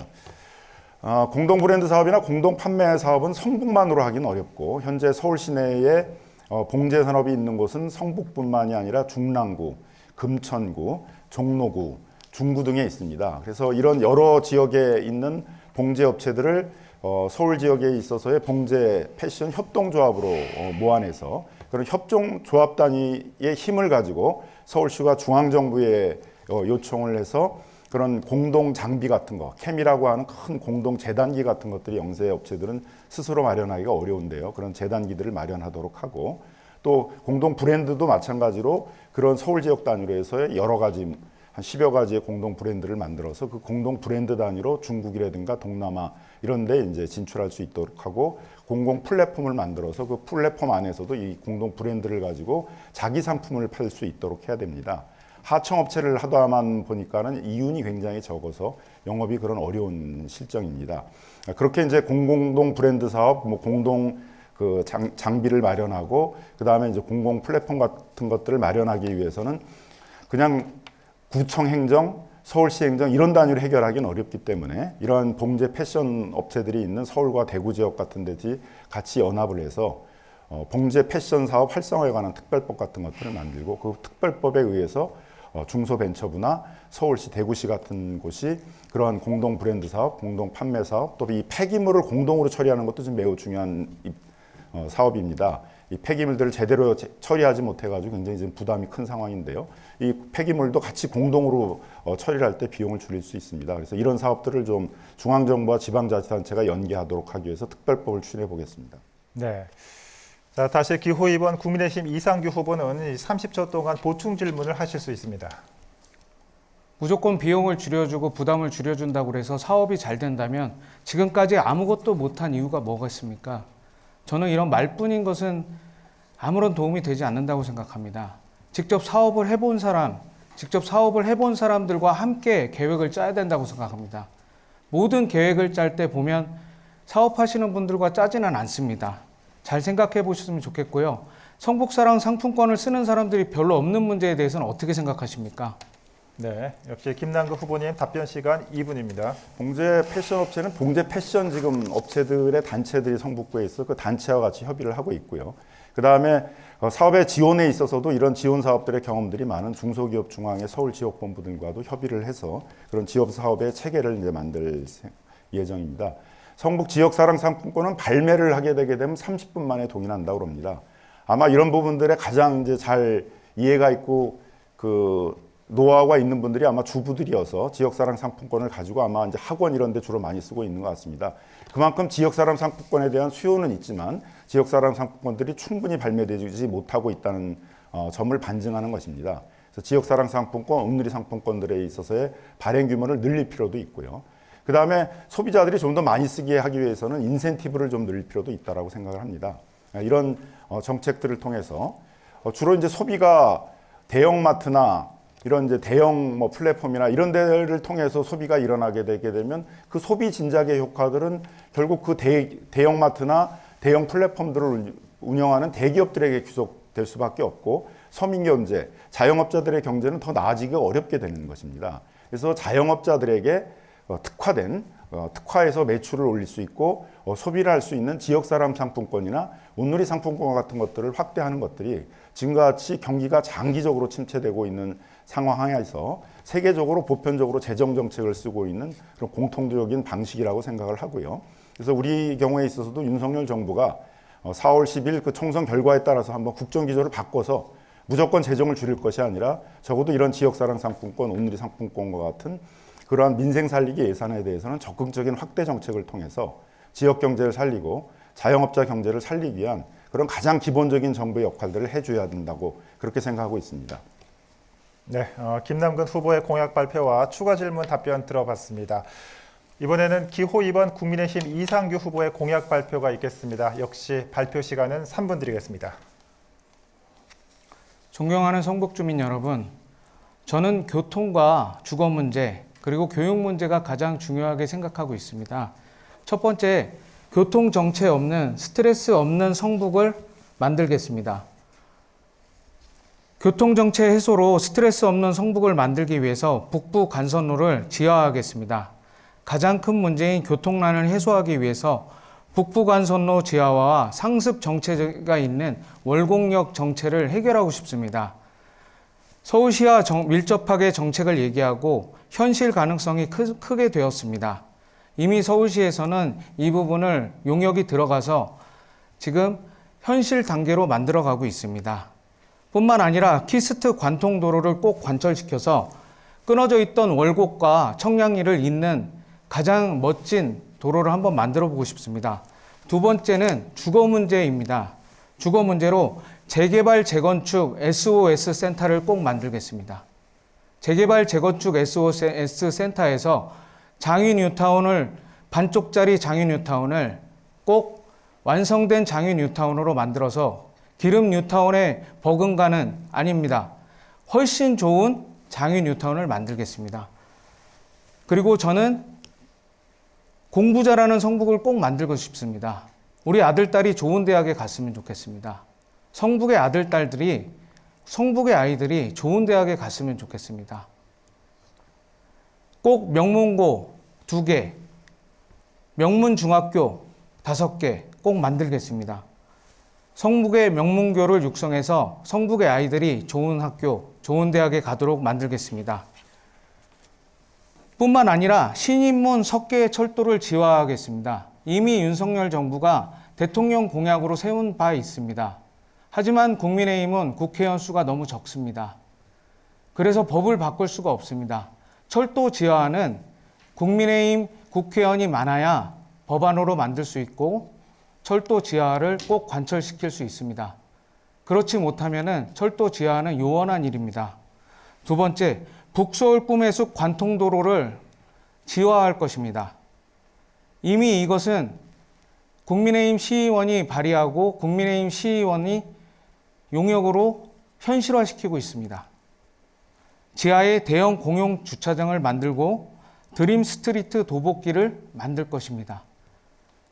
공동 브랜드 사업이나 공동 판매 사업은 성북만으로 하기는 어렵고 현재 서울 시내에 봉제 산업이 있는 곳은 성북뿐만이 아니라 중랑구, 금천구, 종로구, 중구 등에 있습니다. 그래서 이런 여러 지역에 있는 봉제 업체들을 서울 지역에 있어서의 봉제 패션 협동조합으로 모아내서 그런 협동조합 단위의 힘을 가지고 서울시가 중앙정부에 요청을 해서 그런 공동 장비 같은 거, 캠이라고 하는 큰 공동 재단기 같은 것들이 영세 업체들은 스스로 마련하기가 어려운데요. 그런 재단기들을 마련하도록 하고 또 공동 브랜드도 마찬가지로 그런 서울 지역 단위로 해서의 여러 가지 한 10여 가지의 공동 브랜드를 만들어서 그 공동 브랜드 단위로 중국이라든가 동남아 이런 데 이제 진출할 수 있도록 하고 공공 플랫폼을 만들어서 그 플랫폼 안에서도 이 공동 브랜드를 가지고 자기 상품을 팔 수 있도록 해야 됩니다. 하청업체를 하다만 보니까는 이윤이 굉장히 적어서 영업이 그런 어려운 실정입니다. 그렇게 이제 공동 브랜드 사업, 뭐 공동 그 장비를 마련하고 그 다음에 이제 공공 플랫폼 같은 것들을 마련하기 위해서는 그냥 구청 행정, 서울시 행정 이런 단위로 해결하기는 어렵기 때문에 이러한 봉제 패션 업체들이 있는 서울과 대구 지역 같은 데지 같이 연합을 해서 봉제 패션 사업 활성화에 관한 특별법 같은 것들을 만들고 그 특별법에 의해서 중소벤처부나 서울시, 대구시 같은 곳이 그러한 공동 브랜드 사업, 공동 판매 사업, 또 이 폐기물을 공동으로 처리하는 것도 좀 매우 중요한 사업입니다. 이 폐기물들을 제대로 처리하지 못해가지고 굉장히 지금 부담이 큰 상황인데요. 이 폐기물도 같이 공동으로 처리를 할 때 비용을 줄일 수 있습니다. 그래서 이런 사업들을 좀 중앙정부와 지방자치단체가 연계하도록 하기 위해서 특별법을 추진해 보겠습니다. 네. 자, 다시 기호 2번 국민의힘 이상규 후보는 30초 동안 보충 질문을 하실 수 있습니다. 무조건 비용을 줄여주고 부담을 줄여준다고 해서 사업이 잘 된다면 지금까지 아무것도 못한 이유가 뭐가 있습니까? 저는 이런 말뿐인 것은 아무런 도움이 되지 않는다고 생각합니다. 직접 사업을 해본 사람들과 함께 계획을 짜야 된다고 생각합니다. 모든 계획을 짤 때 보면 사업하시는 분들과 짜지는 않습니다. 잘 생각해 보셨으면 좋겠고요. 성북사랑 상품권을 쓰는 사람들이 별로 없는 문제에 대해서는 어떻게 생각하십니까? 네, 역시 김남근 후보님 답변 시간 2분입니다. 봉제 패션 업체는 봉제 패션 지금 업체들의 단체들이 성북구에 있어 그 단체와 같이 협의를 하고 있고요. 그 다음에 사업의 지원에 있어서도 이런 지원 사업들의 경험들이 많은 중소기업 중앙의 서울 지역본부 등과도 협의를 해서 그런 지역 사업의 체계를 이제 만들 예정입니다. 성북 지역사랑 상품권은 발매를 하게 되게 되면 30분 만에 동의한다고 합니다. 아마 이런 부분들에 가장 이제 잘 이해가 있고 그 노하우가 있는 분들이 아마 주부들이어서 지역사랑 상품권을 가지고 아마 이제 학원 이런 데 주로 많이 쓰고 있는 것 같습니다. 그만큼 지역사랑 상품권에 대한 수요는 있지만 지역사랑 상품권들이 충분히 발매되지 못하고 있다는 점을 반증하는 것입니다. 그래서 지역사랑 상품권, 옴누리 상품권들에 있어서의 발행 규모를 늘릴 필요도 있고요. 그 다음에 소비자들이 좀 더 많이 쓰게 하기 위해서는 인센티브를 좀 늘릴 필요도 있다라고 생각을 합니다. 이런 정책들을 통해서 주로 이제 소비가 대형마트나 이런 이제 대형 플랫폼이나 이런 데를 통해서 소비가 일어나게 되게 되면 그 소비 진작의 효과들은 결국 그 대형마트나 대형 플랫폼들을 운영하는 대기업들에게 귀속될 수밖에 없고 서민 경제, 자영업자들의 경제는 더 나아지기 어렵게 되는 것입니다. 그래서 자영업자들에게 특화해서 매출을 올릴 수 있고 소비를 할 수 있는 지역사람 상품권이나 온누리 상품권 같은 것들을 확대하는 것들이 지금과 같이 경기가 장기적으로 침체되고 있는 상황에서 세계적으로 보편적으로 재정 정책을 쓰고 있는 그런 공통적인 방식이라고 생각을 하고요. 그래서 우리 경우에 있어서도 윤석열 정부가 4월 10일 그 총선 결과에 따라서 한번 국정기조를 바꿔서 무조건 재정을 줄일 것이 아니라 적어도 이런 지역사랑 상품권, 온누리 상품권과 같은 그러한 민생 살리기 예산에 대해서는 적극적인 확대 정책을 통해서 지역 경제를 살리고 자영업자 경제를 살리기 위한 그런 가장 기본적인 정부의 역할들을 해줘야 된다고 그렇게 생각하고 있습니다. 네, 김남근 후보의 공약 발표와 추가 질문 답변 들어봤습니다. 이번에는 기호 2번 국민의힘 이상규 후보의 공약 발표가 있겠습니다. 역시 발표 시간은 3분 드리겠습니다. 존경하는 성북주민 여러분, 저는 교통과 주거 문제 그리고 교육 문제가 가장 중요하게 생각하고 있습니다. 첫 번째, 교통 정체 없는 스트레스 없는 성북을 만들겠습니다. 교통 정체 해소로 스트레스 없는 성북을 만들기 위해서 북부 간선로를 지하화하겠습니다. 가장 큰 문제인 교통난을 해소하기 위해서 북부 간선로 지하화와 상습 정체가 있는 월곡역 정체를 해결하고 싶습니다. 서울시와 밀접하게 정책을 얘기하고 현실 가능성이 크게 되었습니다. 이미 서울시에서는 이 부분을 용역이 들어가서 지금 현실 단계로 만들어가고 있습니다. 뿐만 아니라 키스트 관통도로를 꼭 관철시켜서 끊어져 있던 월곡과 청량리를 잇는 가장 멋진 도로를 한번 만들어 보고 싶습니다. 두 번째는 주거 문제입니다. 주거 문제로 재개발 재건축 SOS 센터를 꼭 만들겠습니다. 재개발 재건축 SOS 센터에서 장위 뉴타운을 반쪽짜리 장위 뉴타운을 꼭 완성된 장위 뉴타운으로 만들어서 기름 뉴타운에 버금가는 아닙니다. 훨씬 좋은 장위 뉴타운을 만들겠습니다. 그리고 저는 공부 잘하는 성북을 꼭 만들고 싶습니다. 우리 아들, 딸이 좋은 대학에 갔으면 좋겠습니다. 성북의 아들, 딸들이, 성북의 아이들이 좋은 대학에 갔으면 좋겠습니다. 꼭 명문고 2개, 명문중학교 5개 꼭 만들겠습니다. 성북의 명문교를 육성해서 성북의 아이들이 좋은 학교, 좋은 대학에 가도록 만들겠습니다. 뿐만 아니라 신인문 석계 철도를 지화하겠습니다. 이미 윤석열 정부가 대통령 공약으로 세운 바 있습니다. 하지만 국민의힘은 국회의원 수가 너무 적습니다. 그래서 법을 바꿀 수가 없습니다. 철도 지하화는 국민의힘 국회의원이 많아야 법안으로 만들 수 있고 철도 지하화를 꼭 관철시킬 수 있습니다. 그렇지 못하면 철도 지하화는 요원한 일입니다. 두 번째, 북서울 꿈의 숲 관통도로를 지화할 것입니다. 이미 이것은 국민의힘 시의원이 발의하고 국민의힘 시의원이 용역으로 현실화시키고 있습니다. 지하에 대형 공용 주차장을 만들고 드림 스트리트 도보길을 만들 것입니다.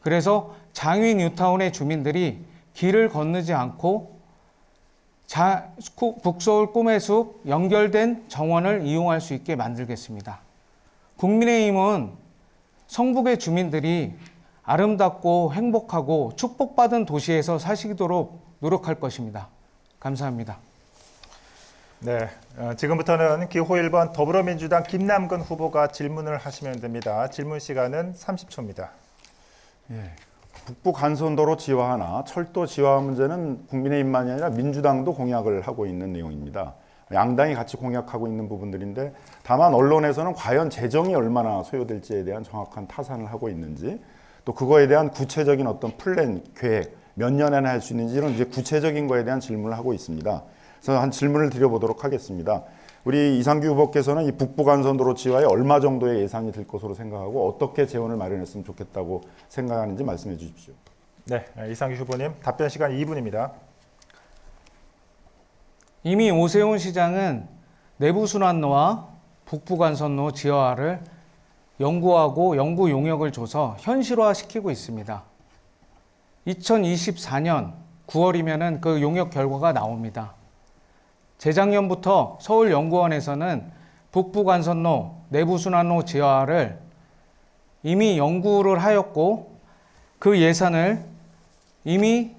그래서 장위 뉴타운의 주민들이 길을 건너지 않고 북서울 꿈의 숲 연결된 정원을 이용할 수 있게 만들겠습니다. 국민의힘은 성북의 주민들이 아름답고 행복하고 축복받은 도시에서 사시도록 노력할 것입니다. 감사합니다. 네, 지금부터는 기호 1번 더불어민주당 김남근 후보가 질문을 하시면 됩니다. 질문 시간은 30초입니다. 예. 북부 간선도로 지화나 철도 지화 문제는 국민의힘만이 아니라 민주당도 공약을 하고 있는 내용입니다. 양당이 같이 공약하고 있는 부분들인데 다만 언론에서는 과연 재정이 얼마나 소요될지에 대한 정확한 타산을 하고 있는지 또 그거에 대한 구체적인 어떤 플랜, 계획 몇 년에나 할 수 있는지 이런 이제 구체적인 거에 대한 질문을 하고 있습니다. 그래서 한 질문을 드려보도록 하겠습니다. 우리 이상규 후보께서는 이 북부간선도로 지하에 얼마 정도의 예산이 들 것으로 생각하고 어떻게 재원을 마련했으면 좋겠다고 생각하는지 말씀해 주십시오. 네, 이상규 후보님 답변 시간 2분입니다. 이미 오세훈 시장은 내부순환로와 북부간선로 지하화를 연구하고 연구 용역을 줘서 현실화시키고 있습니다. 2024년 9월이면은 그 용역 결과가 나옵니다. 재작년부터 서울연구원에서는 북부간선로, 내부순환로 지하화를 이미 연구를 하였고 그 예산을 이미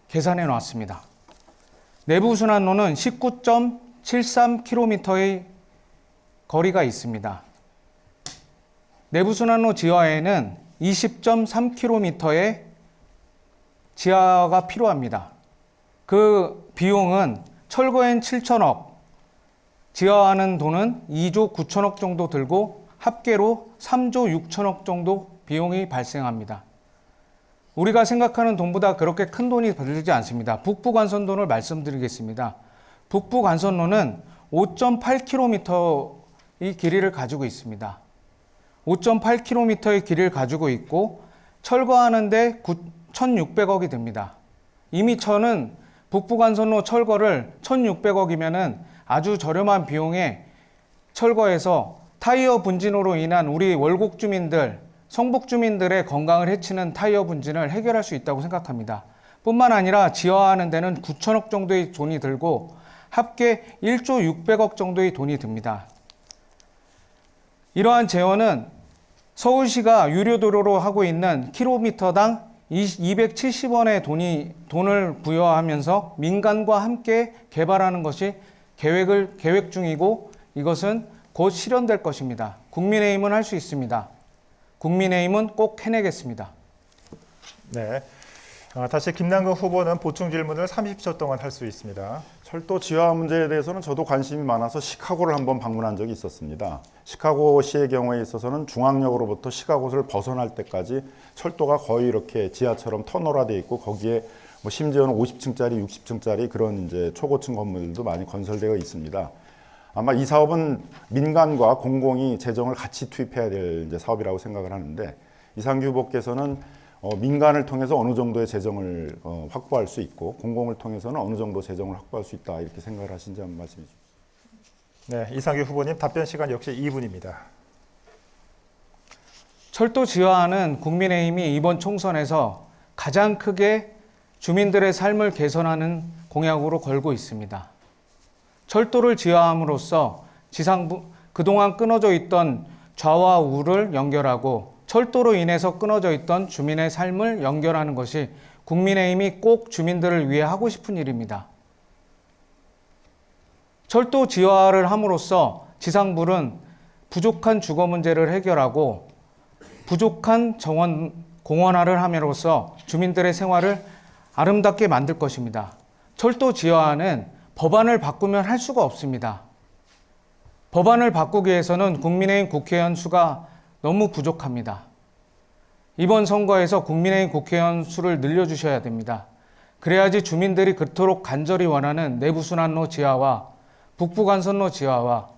계산해 놨습니다. 내부순환로는 19.73km의 거리가 있습니다. 내부순환로 지하화에는 20.3km의 지하화가 필요합니다. 그 비용은 철거엔 7천억, 지하화하는 돈은 2조 9천억 정도 들고 합계로 3조 6천억 정도 비용이 발생합니다. 우리가 생각하는 돈보다 그렇게 큰 돈이 들지 않습니다. 북부간선도를 말씀드리겠습니다. 북부간선로는 5.8km의 길이를 가지고 있습니다. 5.8km의 길이를 가지고 있고 철거하는데 1,600억이 듭니다. 이미 저는 북부간선로 철거를 1,600억이면은 아주 저렴한 비용에 철거해서 타이어 분진으로 인한 우리 월곡 주민들, 성북 주민들의 건강을 해치는 타이어 분진을 해결할 수 있다고 생각합니다. 뿐만 아니라 지하화하는 데는 9천억 정도의 돈이 들고 합계 1조 600억 정도의 돈이 듭니다. 이러한 재원은 서울시가 유료도로로 하고 있는 킬로미터당 270원의 돈을 부여하면서 민간과 함께 개발하는 것이 계획 중이고 이것은 곧 실현될 것입니다. 국민의힘은 할 수 있습니다. 국민의힘은 꼭 해내겠습니다. 네, 다시 김남근 후보는 보충 질문을 30초 동안 할 수 있습니다. 철도 지하화 문제에 대해서는 저도 관심이 많아서 시카고를 한번 방문한 적이 있었습니다. 시카고시의 경우에 있어서는 중앙역으로부터 시카고를 벗어날 때까지 철도가 거의 이렇게 지하처럼 터널화되어 있고 거기에 뭐 심지어는 50층짜리, 60층짜리 그런 이제 초고층 건물들도 많이 건설되어 있습니다. 아마 이 사업은 민간과 공공이 재정을 같이 투입해야 될 이제 사업이라고 생각을 하는데 이상규 후보께서는 민간을 통해서 어느 정도의 재정을 확보할 수 있고 공공을 통해서는 어느 정도 재정을 확보할 수 있다 이렇게 생각을 하신지 한번 말씀해 주십시오. 네, 이상규 후보님 답변 시간 역시 2분입니다. 철도 지하화는 국민의힘이 이번 총선에서 가장 크게 주민들의 삶을 개선하는 공약으로 걸고 있습니다. 철도를 지하함으로써 그동안 끊어져 있던 좌와 우를 연결하고 철도로 인해서 끊어져 있던 주민의 삶을 연결하는 것이 국민의힘이 꼭 주민들을 위해 하고 싶은 일입니다. 철도 지하화를 함으로써 지상불은 부족한 주거 문제를 해결하고 부족한 공원화를 함으로써 주민들의 생활을 아름답게 만들 것입니다. 철도 지하화는 법안을 바꾸면 할 수가 없습니다. 법안을 바꾸기 위해서는 국민의힘 국회의원 수가 너무 부족합니다. 이번 선거에서 국민의힘 국회의원 수를 늘려주셔야 됩니다. 그래야지 주민들이 그토록 간절히 원하는 내부순환로 지하화, 북부간선로 지하화,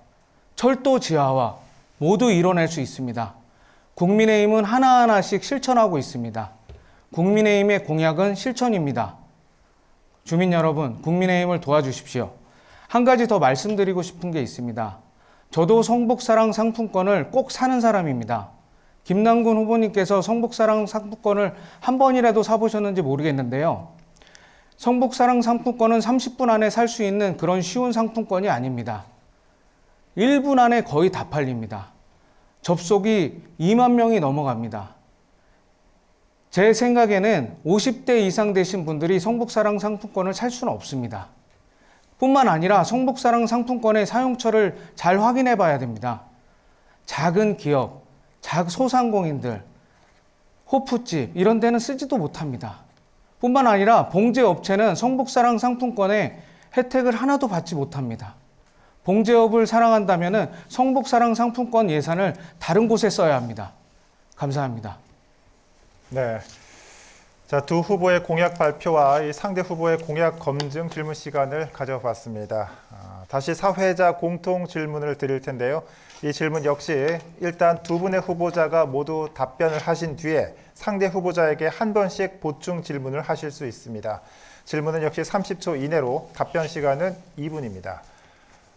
철도 지하화 모두 이뤄낼 수 있습니다. 국민의힘은 하나하나씩 실천하고 있습니다. 국민의힘의 공약은 실천입니다. 주민 여러분, 국민의힘을 도와주십시오. 한 가지 더 말씀드리고 싶은 게 있습니다. 저도 성북사랑 상품권을 꼭 사는 사람입니다. 김남근 후보님께서 성북사랑 상품권을 한 번이라도 사보셨는지 모르겠는데요. 성북사랑 상품권은 30분 안에 살 수 있는 그런 쉬운 상품권이 아닙니다. 1분 안에 거의 다 팔립니다. 접속이 2만 명이 넘어갑니다. 제 생각에는 50대 이상 되신 분들이 성북사랑 상품권을 살 수는 없습니다. 뿐만 아니라 성북사랑 상품권의 사용처를 잘 확인해 봐야 됩니다. 작은 기업, 소상공인들, 호프집 이런 데는 쓰지도 못합니다. 뿐만 아니라 봉제업체는 성북사랑 상품권의 혜택을 하나도 받지 못합니다. 봉제업을 사랑한다면 성북사랑 상품권 예산을 다른 곳에 써야 합니다. 감사합니다. 네, 자, 두 후보의 공약 발표와 이 상대 후보의 공약 검증 질문 시간을 가져봤습니다. 다시 사회자 공통 질문을 드릴 텐데요. 이 질문 역시 일단 두 분의 후보자가 모두 답변을 하신 뒤에 상대 후보자에게 한 번씩 보충 질문을 하실 수 있습니다. 질문은 역시 30초 이내로, 답변 시간은 2분입니다.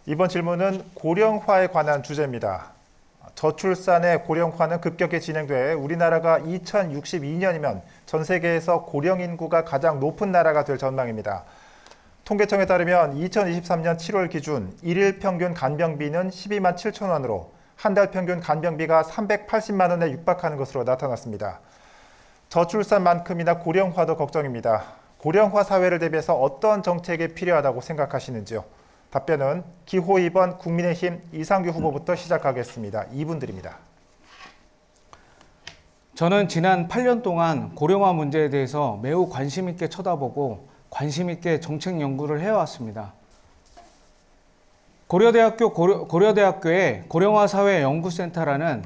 이번 질문은 고령화에 관한 주제입니다. 저출산의 고령화는 급격히 진행돼 우리나라가 2062년이면 전 세계에서 고령 인구가 가장 높은 나라가 될 전망입니다. 통계청에 따르면 2023년 7월 기준 일일 평균 간병비는 12만 7천 원으로 한 달 평균 간병비가 380만 원에 육박하는 것으로 나타났습니다. 저출산만큼이나 고령화도 걱정입니다. 고령화 사회를 대비해서 어떤 정책이 필요하다고 생각하시는지요? 답변은 기호 2번 국민의힘 이상규 후보부터 시작하겠습니다. 2분 드립니다. 저는 지난 8년 동안 고령화 문제에 대해서 매우 관심 있게 쳐다보고 관심 있게 정책 연구를 해왔습니다. 고려대학교의 고령화 사회 연구센터라는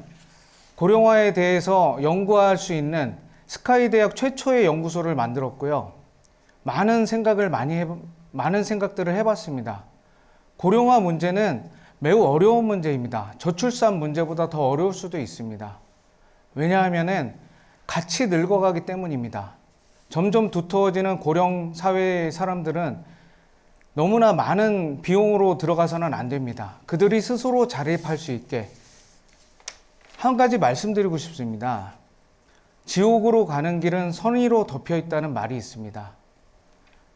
고령화에 대해서 연구할 수 있는 스카이 대학 최초의 연구소를 만들었고요. 많은 생각들을 해봤습니다. 고령화 문제는 매우 어려운 문제입니다. 저출산 문제보다 더 어려울 수도 있습니다. 왜냐하면 같이 늙어가기 때문입니다. 점점 두터워지는 고령 사회의 사람들은 너무나 많은 비용으로 들어가서는 안 됩니다. 그들이 스스로 자립할 수 있게 한 가지 말씀드리고 싶습니다. 지옥으로 가는 길은 선의로 덮여 있다는 말이 있습니다.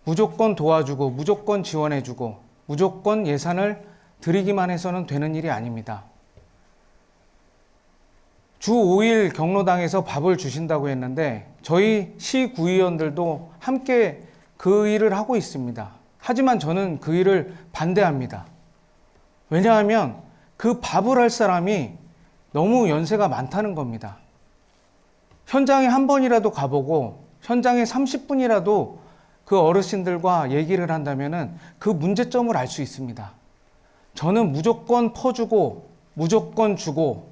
무조건 도와주고 무조건 지원해주고 무조건 예산을 드리기만 해서는 되는 일이 아닙니다. 주 5일 경로당에서 밥을 주신다고 했는데 저희 시구의원들도 함께 그 일을 하고 있습니다. 하지만 저는 그 일을 반대합니다. 왜냐하면 그 밥을 할 사람이 너무 연세가 많다는 겁니다. 현장에 한 번이라도 가보고 현장에 30분이라도 그 어르신들과 얘기를 한다면 그 문제점을 알 수 있습니다. 저는 무조건 퍼주고 무조건 주고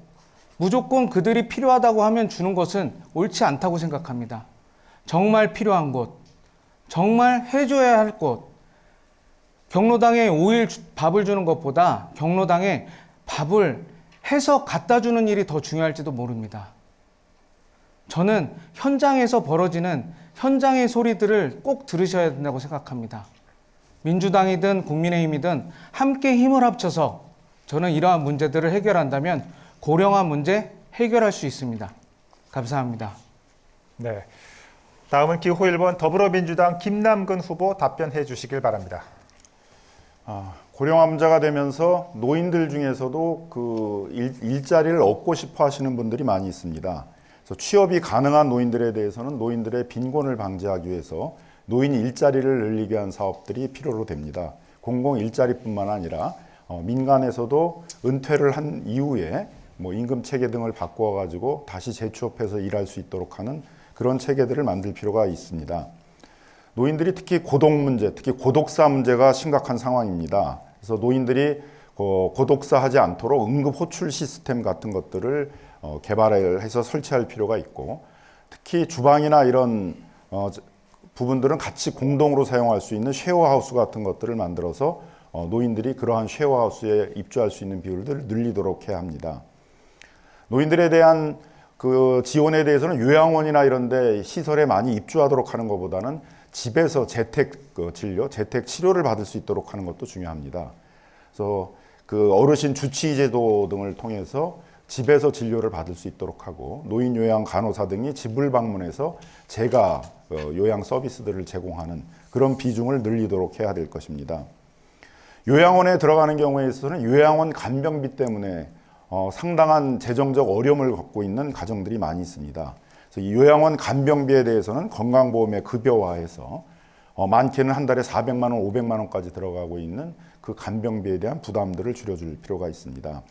무조건 그들이 필요하다고 하면 주는 것은 옳지 않다고 생각합니다. 정말 필요한 곳, 정말 해줘야 할 곳, 경로당에 5일 밥을 주는 것보다 경로당에 밥을 해서 갖다 주는 일이 더 중요할지도 모릅니다. 저는 현장에서 벌어지는 현장의 소리들을 꼭 들으셔야 된다고 생각합니다. 민주당이든 국민의힘이든 함께 힘을 합쳐서 저는 이러한 문제들을 해결한다면 고령화 문제 해결할 수 있습니다. 감사합니다. 네, 다음은 기호 1번 더불어민주당 김남근 후보 답변해 주시길 바랍니다. 고령화 문제가 되면서 노인들 중에서도 그 일자리를 얻고 싶어 하시는 분들이 많이 있습니다. 그래서 취업이 가능한 노인들에 대해서는 노인들의 빈곤을 방지하기 위해서 노인 일자리를 늘리기 위한 사업들이 필요로 됩니다. 공공 일자리뿐만 아니라 민간에서도 은퇴를 한 이후에 임금 체계 등을 바꾸어 가지고 다시 재취업해서 일할 수 있도록 하는 그런 체계들을 만들 필요가 있습니다. 노인들이 특히 고독 문제, 특히 고독사 문제가 심각한 상황입니다. 그래서 노인들이 고독사하지 않도록 응급 호출 시스템 같은 것들을 개발을 해서 설치할 필요가 있고, 특히 주방이나 이런 부분들은 같이 공동으로 사용할 수 있는 쉐어하우스 같은 것들을 만들어서 노인들이 그러한 쉐어하우스에 입주할 수 있는 비율들을 늘리도록 해야 합니다. 노인들에 대한 그 지원에 대해서는 요양원이나 이런 데 시설에 많이 입주하도록 하는 것보다는 집에서 재택 진료, 재택 치료를 받을 수 있도록 하는 것도 중요합니다. 그래서 그 어르신 주치의 제도 등을 통해서 집에서 진료를 받을 수 있도록 하고, 노인 요양 간호사 등이 집을 방문해서 재가 요양 서비스들을 제공하는 그런 비중을 늘리도록 해야 될 것입니다. 요양원에 들어가는 경우에 있어서는 요양원 간병비 때문에 상당한 재정적 어려움을 겪고 있는 가정들이 많이 있습니다. 그래서 이 요양원 간병비에 대해서는 건강보험에 급여화해서 많게는 한 달에 400만 원, 500만 원까지 들어가고 있는 그 간병비에 대한 부담들을 줄여줄 필요가 있습니다.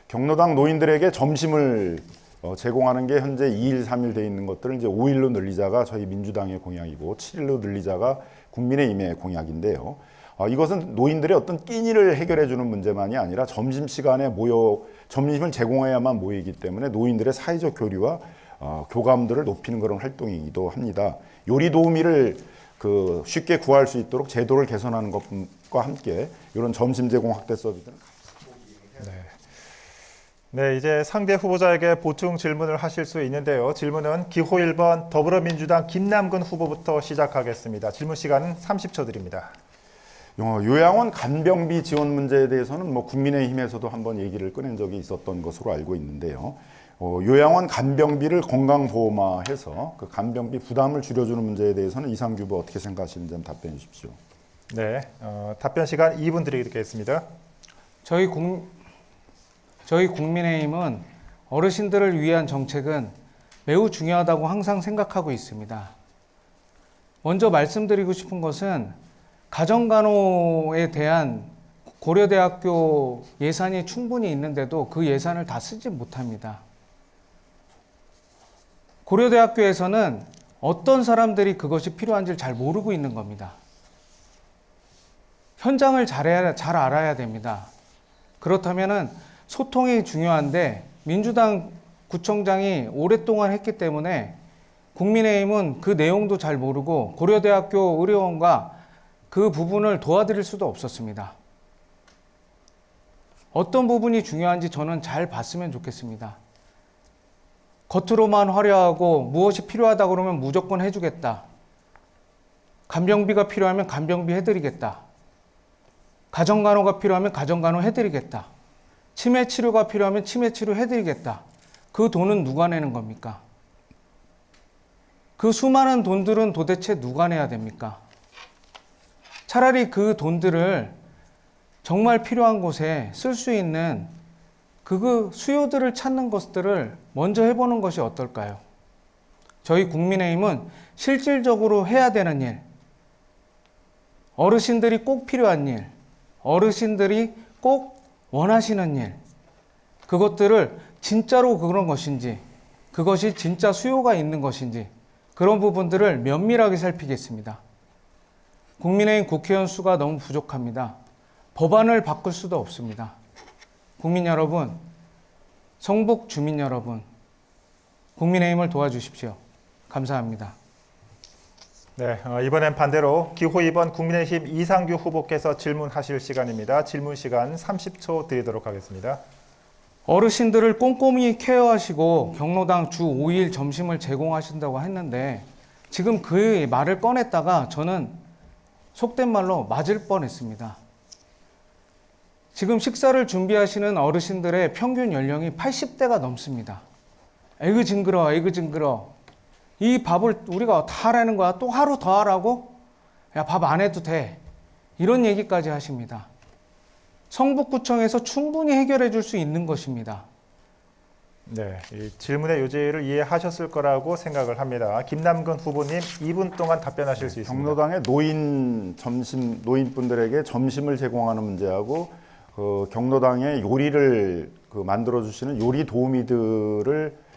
경로당 노인들에게 점심을 제공하는 게 현재 2일, 3일 돼 있는 것들을 이제 5일로 늘리자가 저희 민주당의 공약이고 7일로 늘리자가 국민의힘의 공약인데요. 이것은 노인들의 어떤 끼니를 해결해 주는 문제만이 아니라 점심시간에 점심을 제공해야만 모이기 때문에 노인들의 사회적 교류와 교감들을 높이는 그런 활동이기도 합니다. 요리 도우미를 쉽게 구할 수 있도록 제도를 개선하는 것과 함께 이런 점심 제공 확대 서비스는 네, 이제 상대 후보자에게 보충 질문을 하실 수 있는데요. 질문은 기호 1번 더불어민주당 김남근 후보부터 시작하겠습니다. 질문 시간은 30초 드립니다. 요양원 간병비 지원 문제에 대해서는 국민의힘에서도 한번 얘기를 꺼낸 적이 있었던 것으로 알고 있는데요. 요양원 간병비를 건강보험화해서 그 간병비 부담을 줄여주는 문제에 대해서는 이상규 후보 어떻게 생각하시는지 한번 답변해 주십시오. 네, 답변 시간 2분 드리겠습니다. 저희 국민의힘은 어르신들을 위한 정책은 매우 중요하다고 항상 생각하고 있습니다. 먼저 말씀드리고 싶은 것은 가정간호에 대한 고려대학교 예산이 충분히 있는데도 그 예산을 다 쓰지 못합니다. 고려대학교에서는 어떤 사람들이 그것이 필요한지를 잘 모르고 있는 겁니다. 현장을 잘 알아야 됩니다. 그렇다면은 소통이 중요한데 민주당 구청장이 오랫동안 했기 때문에 국민의힘은 그 내용도 잘 모르고 고려대학교 의료원과 그 부분을 도와드릴 수도 없었습니다. 어떤 부분이 중요한지 저는 잘 봤으면 좋겠습니다. 겉으로만 화려하고 무엇이 필요하다 그러면 무조건 해주겠다. 간병비가 필요하면 간병비 해드리겠다. 가정간호가 필요하면 가정간호 해드리겠다. 치매 치료가 필요하면 치매 치료 해드리겠다. 그 돈은 누가 내는 겁니까? 그 수많은 돈들은 도대체 누가 내야 됩니까? 차라리 그 돈들을 정말 필요한 곳에 쓸 수 있는 그 수요들을 찾는 것들을 먼저 해보는 것이 어떨까요? 저희 국민의힘은 실질적으로 해야 되는 일, 어르신들이 꼭 필요한 일, 어르신들이 꼭 원하시는 일, 그것들을 진짜로 그런 것인지, 그것이 진짜 수요가 있는 것인지 그런 부분들을 면밀하게 살피겠습니다. 국민의힘 국회의원 수가 너무 부족합니다. 법안을 바꿀 수도 없습니다. 국민 여러분, 성북 주민 여러분, 국민의힘을 도와주십시오. 감사합니다. 네, 이번엔 반대로 기호 2번 국민의힘 이상규 후보께서 질문하실 시간입니다. 질문 시간 30초 드리도록 하겠습니다. 어르신들을 꼼꼼히 케어하시고 경로당 주 5일 점심을 제공하신다고 했는데 지금 그 말을 꺼냈다가 저는 속된 말로 맞을 뻔했습니다. 지금 식사를 준비하시는 어르신들의 평균 연령이 80대가 넘습니다. 에그 징그러, 에그 징그러. 이 밥을 우리가 다 하라는 거야. 또 하루 더 하라고? 야, 밥 안 해도 돼. 이런 얘기까지 하십니다. 성북구청에서 충분히 해결해 줄 수 있는 것입니다. 네, 이 질문의 요지를 이해하셨을 거라고 생각을 합니다. 김남근 후보님 2분 동안 답변하실 수 있습니다. 경로당의 노인분들에게 점심을 제공하는 문제하고 경로당의 요리를 만들어 주시는 요리 도우미들을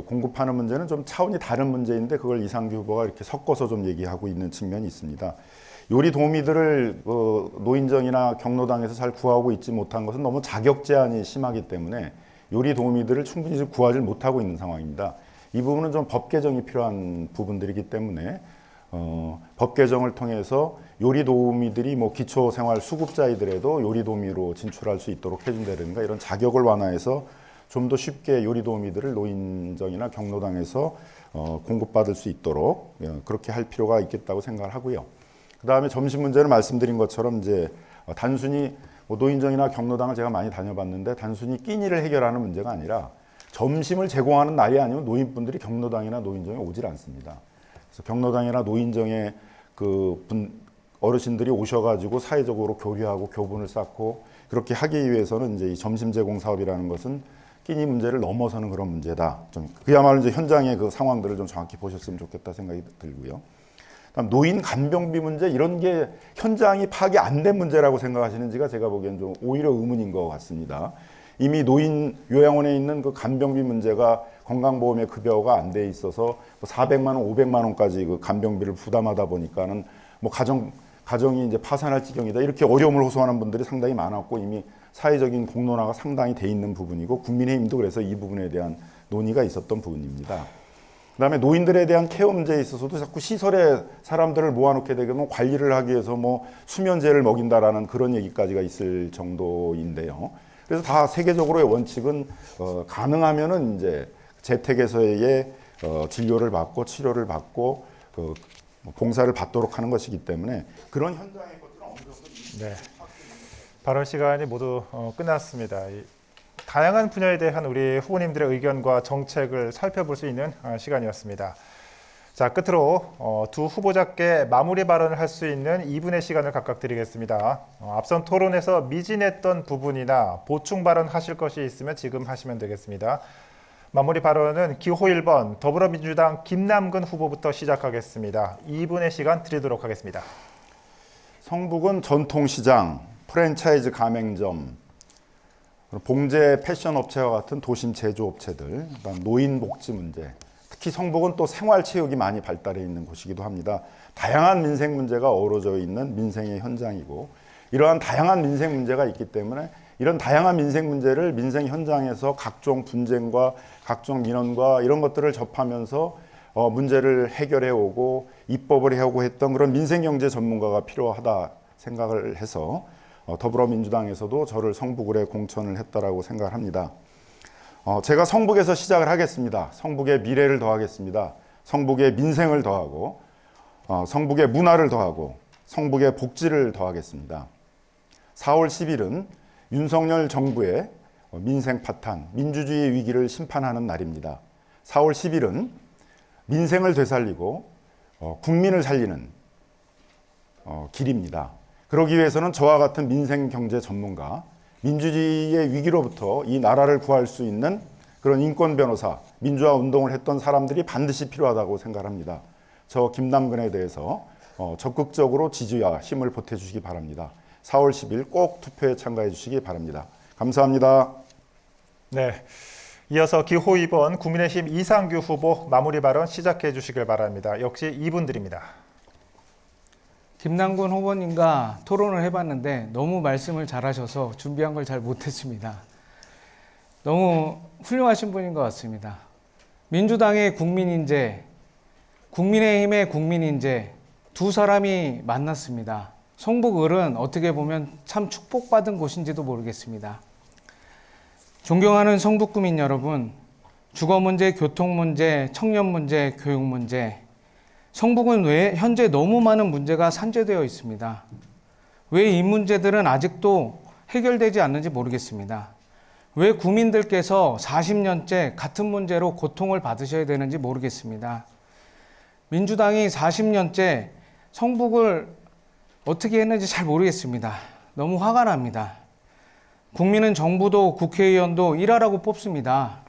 공급하는 문제는 좀 차원이 다른 문제인데 그걸 이상규 후보가 이렇게 섞어서 좀 얘기하고 있는 측면이 있습니다. 요리 도우미들을 노인정이나 경로당에서 잘 구하고 있지 못한 것은 너무 자격 제한이 심하기 때문에 요리 도우미들을 충분히 구하지 못하고 있는 상황입니다. 이 부분은 좀 법 개정이 필요한 부분들이기 때문에 법 개정을 통해서 요리 도우미들이 기초생활 수급자이더라도 요리 도우미로 진출할 수 있도록 해준다든가 이런 자격을 완화해서 좀 더 쉽게 요리 도우미들을 노인정이나 경로당에서 공급받을 수 있도록 그렇게 할 필요가 있겠다고 생각을 하고요. 그 다음에 점심 문제는 말씀드린 것처럼 이제 단순히 노인정이나 경로당을 제가 많이 다녀봤는데 단순히 끼니를 해결하는 문제가 아니라 점심을 제공하는 날이 아니면 노인분들이 경로당이나 노인정에 오질 않습니다. 그래서 경로당이나 노인정에 어르신들이 오셔가지고 사회적으로 교류하고 교분을 쌓고 그렇게 하기 위해서는 이제 이 점심 제공 사업이라는 것은 끼니 문제를 넘어서는 그런 문제다. 좀 그야말로 이제 현장의 그 상황들을 좀 정확히 보셨으면 좋겠다 생각이 들고요. 그다음 노인 간병비 문제 이런 게 현장이 파악이 안 된 문제라고 생각하시는지가 제가 보기엔 좀 오히려 의문인 것 같습니다. 이미 노인 요양원에 있는 그 간병비 문제가 건강보험의 급여가 안 돼 있어서 400만 원, 500만 원까지 그 간병비를 부담하다 보니까는 가정이 이제 파산할 지경이다 이렇게 어려움을 호소하는 분들이 상당히 많았고 이미 사회적인 공론화가 상당히 돼 있는 부분이고 국민의힘도 그래서 이 부분에 대한 논의가 있었던 부분입니다. 그다음에 노인들에 대한 케어 문제에 있어서도 자꾸 시설에 사람들을 모아놓게 되면 관리를 하기 위해서 뭐 수면제를 먹인다라는 그런 얘기까지가 있을 정도인데요. 그래서 다 세계적으로의 원칙은 가능하면은 이제 재택에서의 진료를 받고 치료를 받고 봉사를 받도록 하는 것이기 때문에 그런 현장의 것들은 어느 정도 네. 발언 시간이 모두 끝났습니다. 다양한 분야에 대한 우리 후보님들의 의견과 정책을 살펴볼 수 있는 시간이었습니다. 자, 끝으로 두 후보자께 마무리 발언을 할 수 있는 2분의 시간을 각각 드리겠습니다. 앞선 토론에서 미진했던 부분이나 보충 발언하실 것이 있으면 지금 하시면 되겠습니다. 마무리 발언은 기호 1번 더불어민주당 김남근 후보부터 시작하겠습니다. 2분의 시간 드리도록 하겠습니다. 성북은 전통시장, 프랜차이즈 가맹점, 봉제 패션 업체와 같은 도심 제조업체들, 그다음 노인 복지 문제, 특히 성북은 또 생활체육이 많이 발달해 있는 곳이기도 합니다. 다양한 민생 문제가 어우러져 있는 민생의 현장이고 이러한 다양한 민생 문제가 있기 때문에 이런 다양한 민생 문제를 민생 현장에서 각종 분쟁과 각종 민원과 이런 것들을 접하면서 문제를 해결해 오고 입법을 해오고 했던 그런 민생경제 전문가가 필요하다 생각을 해서 더불어민주당에서도 저를 성북을에 공천을 했다라고 생각을 합니다. 제가 성북에서 시작을 하겠습니다. 성북의 미래를 더하겠습니다. 성북의 민생을 더하고 성북의 문화를 더하고 성북의 복지를 더하겠습니다. 4월 10일은 윤석열 정부의 민생 파탄, 민주주의 위기를 심판하는 날입니다. 4월 10일은 민생을 되살리고 국민을 살리는 길입니다. 그러기 위해서는 저와 같은 민생 경제 전문가, 민주주의의 위기로부터 이 나라를 구할 수 있는 그런 인권 변호사, 민주화 운동을 했던 사람들이 반드시 필요하다고 생각합니다. 저 김남근에 대해서 적극적으로 지지와 힘을 보태주시기 바랍니다. 4월 10일 꼭 투표에 참가해 주시기 바랍니다. 감사합니다. 네. 이어서 기호 2번 국민의힘 이상규 후보 마무리 발언 시작해 주시길 바랍니다. 역시 2분 드립니다. 김남근 후보님과 토론을 해봤는데 너무 말씀을 잘하셔서 준비한 걸 잘 못했습니다. 너무 훌륭하신 분인 것 같습니다. 민주당의 국민인재, 국민의힘의 국민인재 두 사람이 만났습니다. 성북을은 어떻게 보면 참 축복받은 곳인지도 모르겠습니다. 존경하는 성북구민 여러분, 주거 문제, 교통 문제, 청년 문제, 교육 문제, 성북은 왜 현재 너무 많은 문제가 산재되어 있습니다. 왜 이 문제들은 아직도 해결되지 않는지 모르겠습니다. 왜 국민들께서 40년째 같은 문제로 고통을 받으셔야 되는지 모르겠습니다. 민주당이 40년째 성북을 어떻게 했는지 잘 모르겠습니다. 너무 화가 납니다. 국민은 정부도 국회의원도 일하라고 뽑습니다.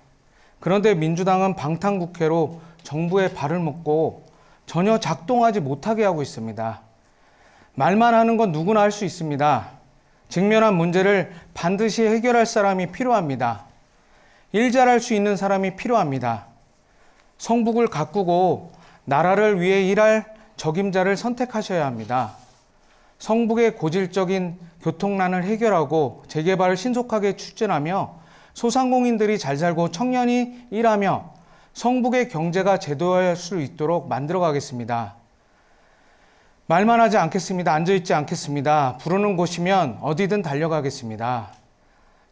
그런데 민주당은 방탄국회로 정부의 발을 묶고 전혀 작동하지 못하게 하고 있습니다. 말만 하는 건 누구나 할 수 있습니다. 직면한 문제를 반드시 해결할 사람이 필요합니다. 일 잘할 수 있는 사람이 필요합니다. 성북을 가꾸고 나라를 위해 일할 적임자를 선택하셔야 합니다. 성북의 고질적인 교통난을 해결하고 재개발을 신속하게 추진하며 소상공인들이 잘 살고 청년이 일하며 성북의 경제가 제도화할 수 있도록 만들어 가겠습니다. 말만 하지 않겠습니다. 앉아있지 않겠습니다. 부르는 곳이면 어디든 달려가겠습니다.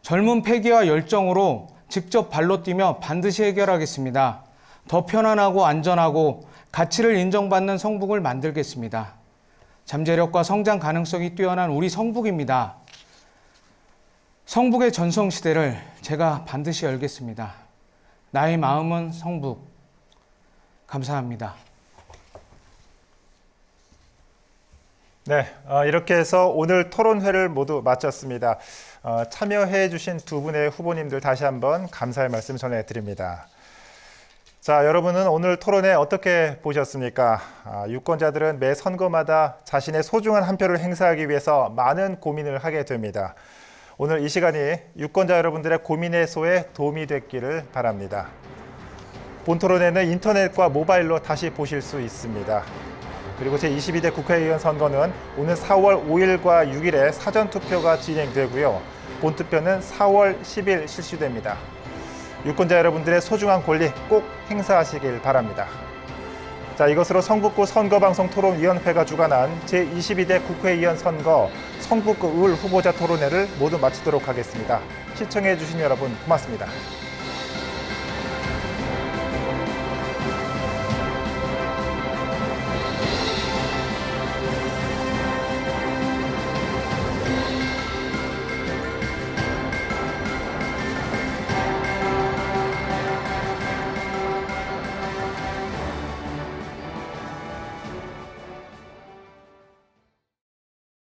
젊은 패기와 열정으로 직접 발로 뛰며 반드시 해결하겠습니다. 더 편안하고 안전하고 가치를 인정받는 성북을 만들겠습니다. 잠재력과 성장 가능성이 뛰어난 우리 성북입니다. 성북의 전성시대를 제가 반드시 열겠습니다. 나의 마음은 성북. 감사합니다. 네, 이렇게 해서 오늘 토론회를 모두 마쳤습니다. 참여해 주신 두 분의 후보님들 다시 한번 감사의 말씀 전해드립니다. 자, 여러분은 오늘 토론회 어떻게 보셨습니까? 유권자들은 매 선거마다 자신의 소중한 한 표를 행사하기 위해서 많은 고민을 하게 됩니다. 오늘 이 시간이 유권자 여러분들의 고민 해소에 도움이 됐기를 바랍니다. 본 토론회는 인터넷과 모바일로 다시 보실 수 있습니다. 그리고 제22대 국회의원 선거는 오는 4월 5일과 6일에 사전투표가 진행되고요. 본투표는 4월 10일 실시됩니다. 유권자 여러분들의 소중한 권리 꼭 행사하시길 바랍니다. 자, 이것으로 성북구 선거방송토론위원회가 주관한 제22대 국회의원 선거 성북구 을 후보자 토론회를 모두 마치도록 하겠습니다. 시청해 주신 여러분 고맙습니다.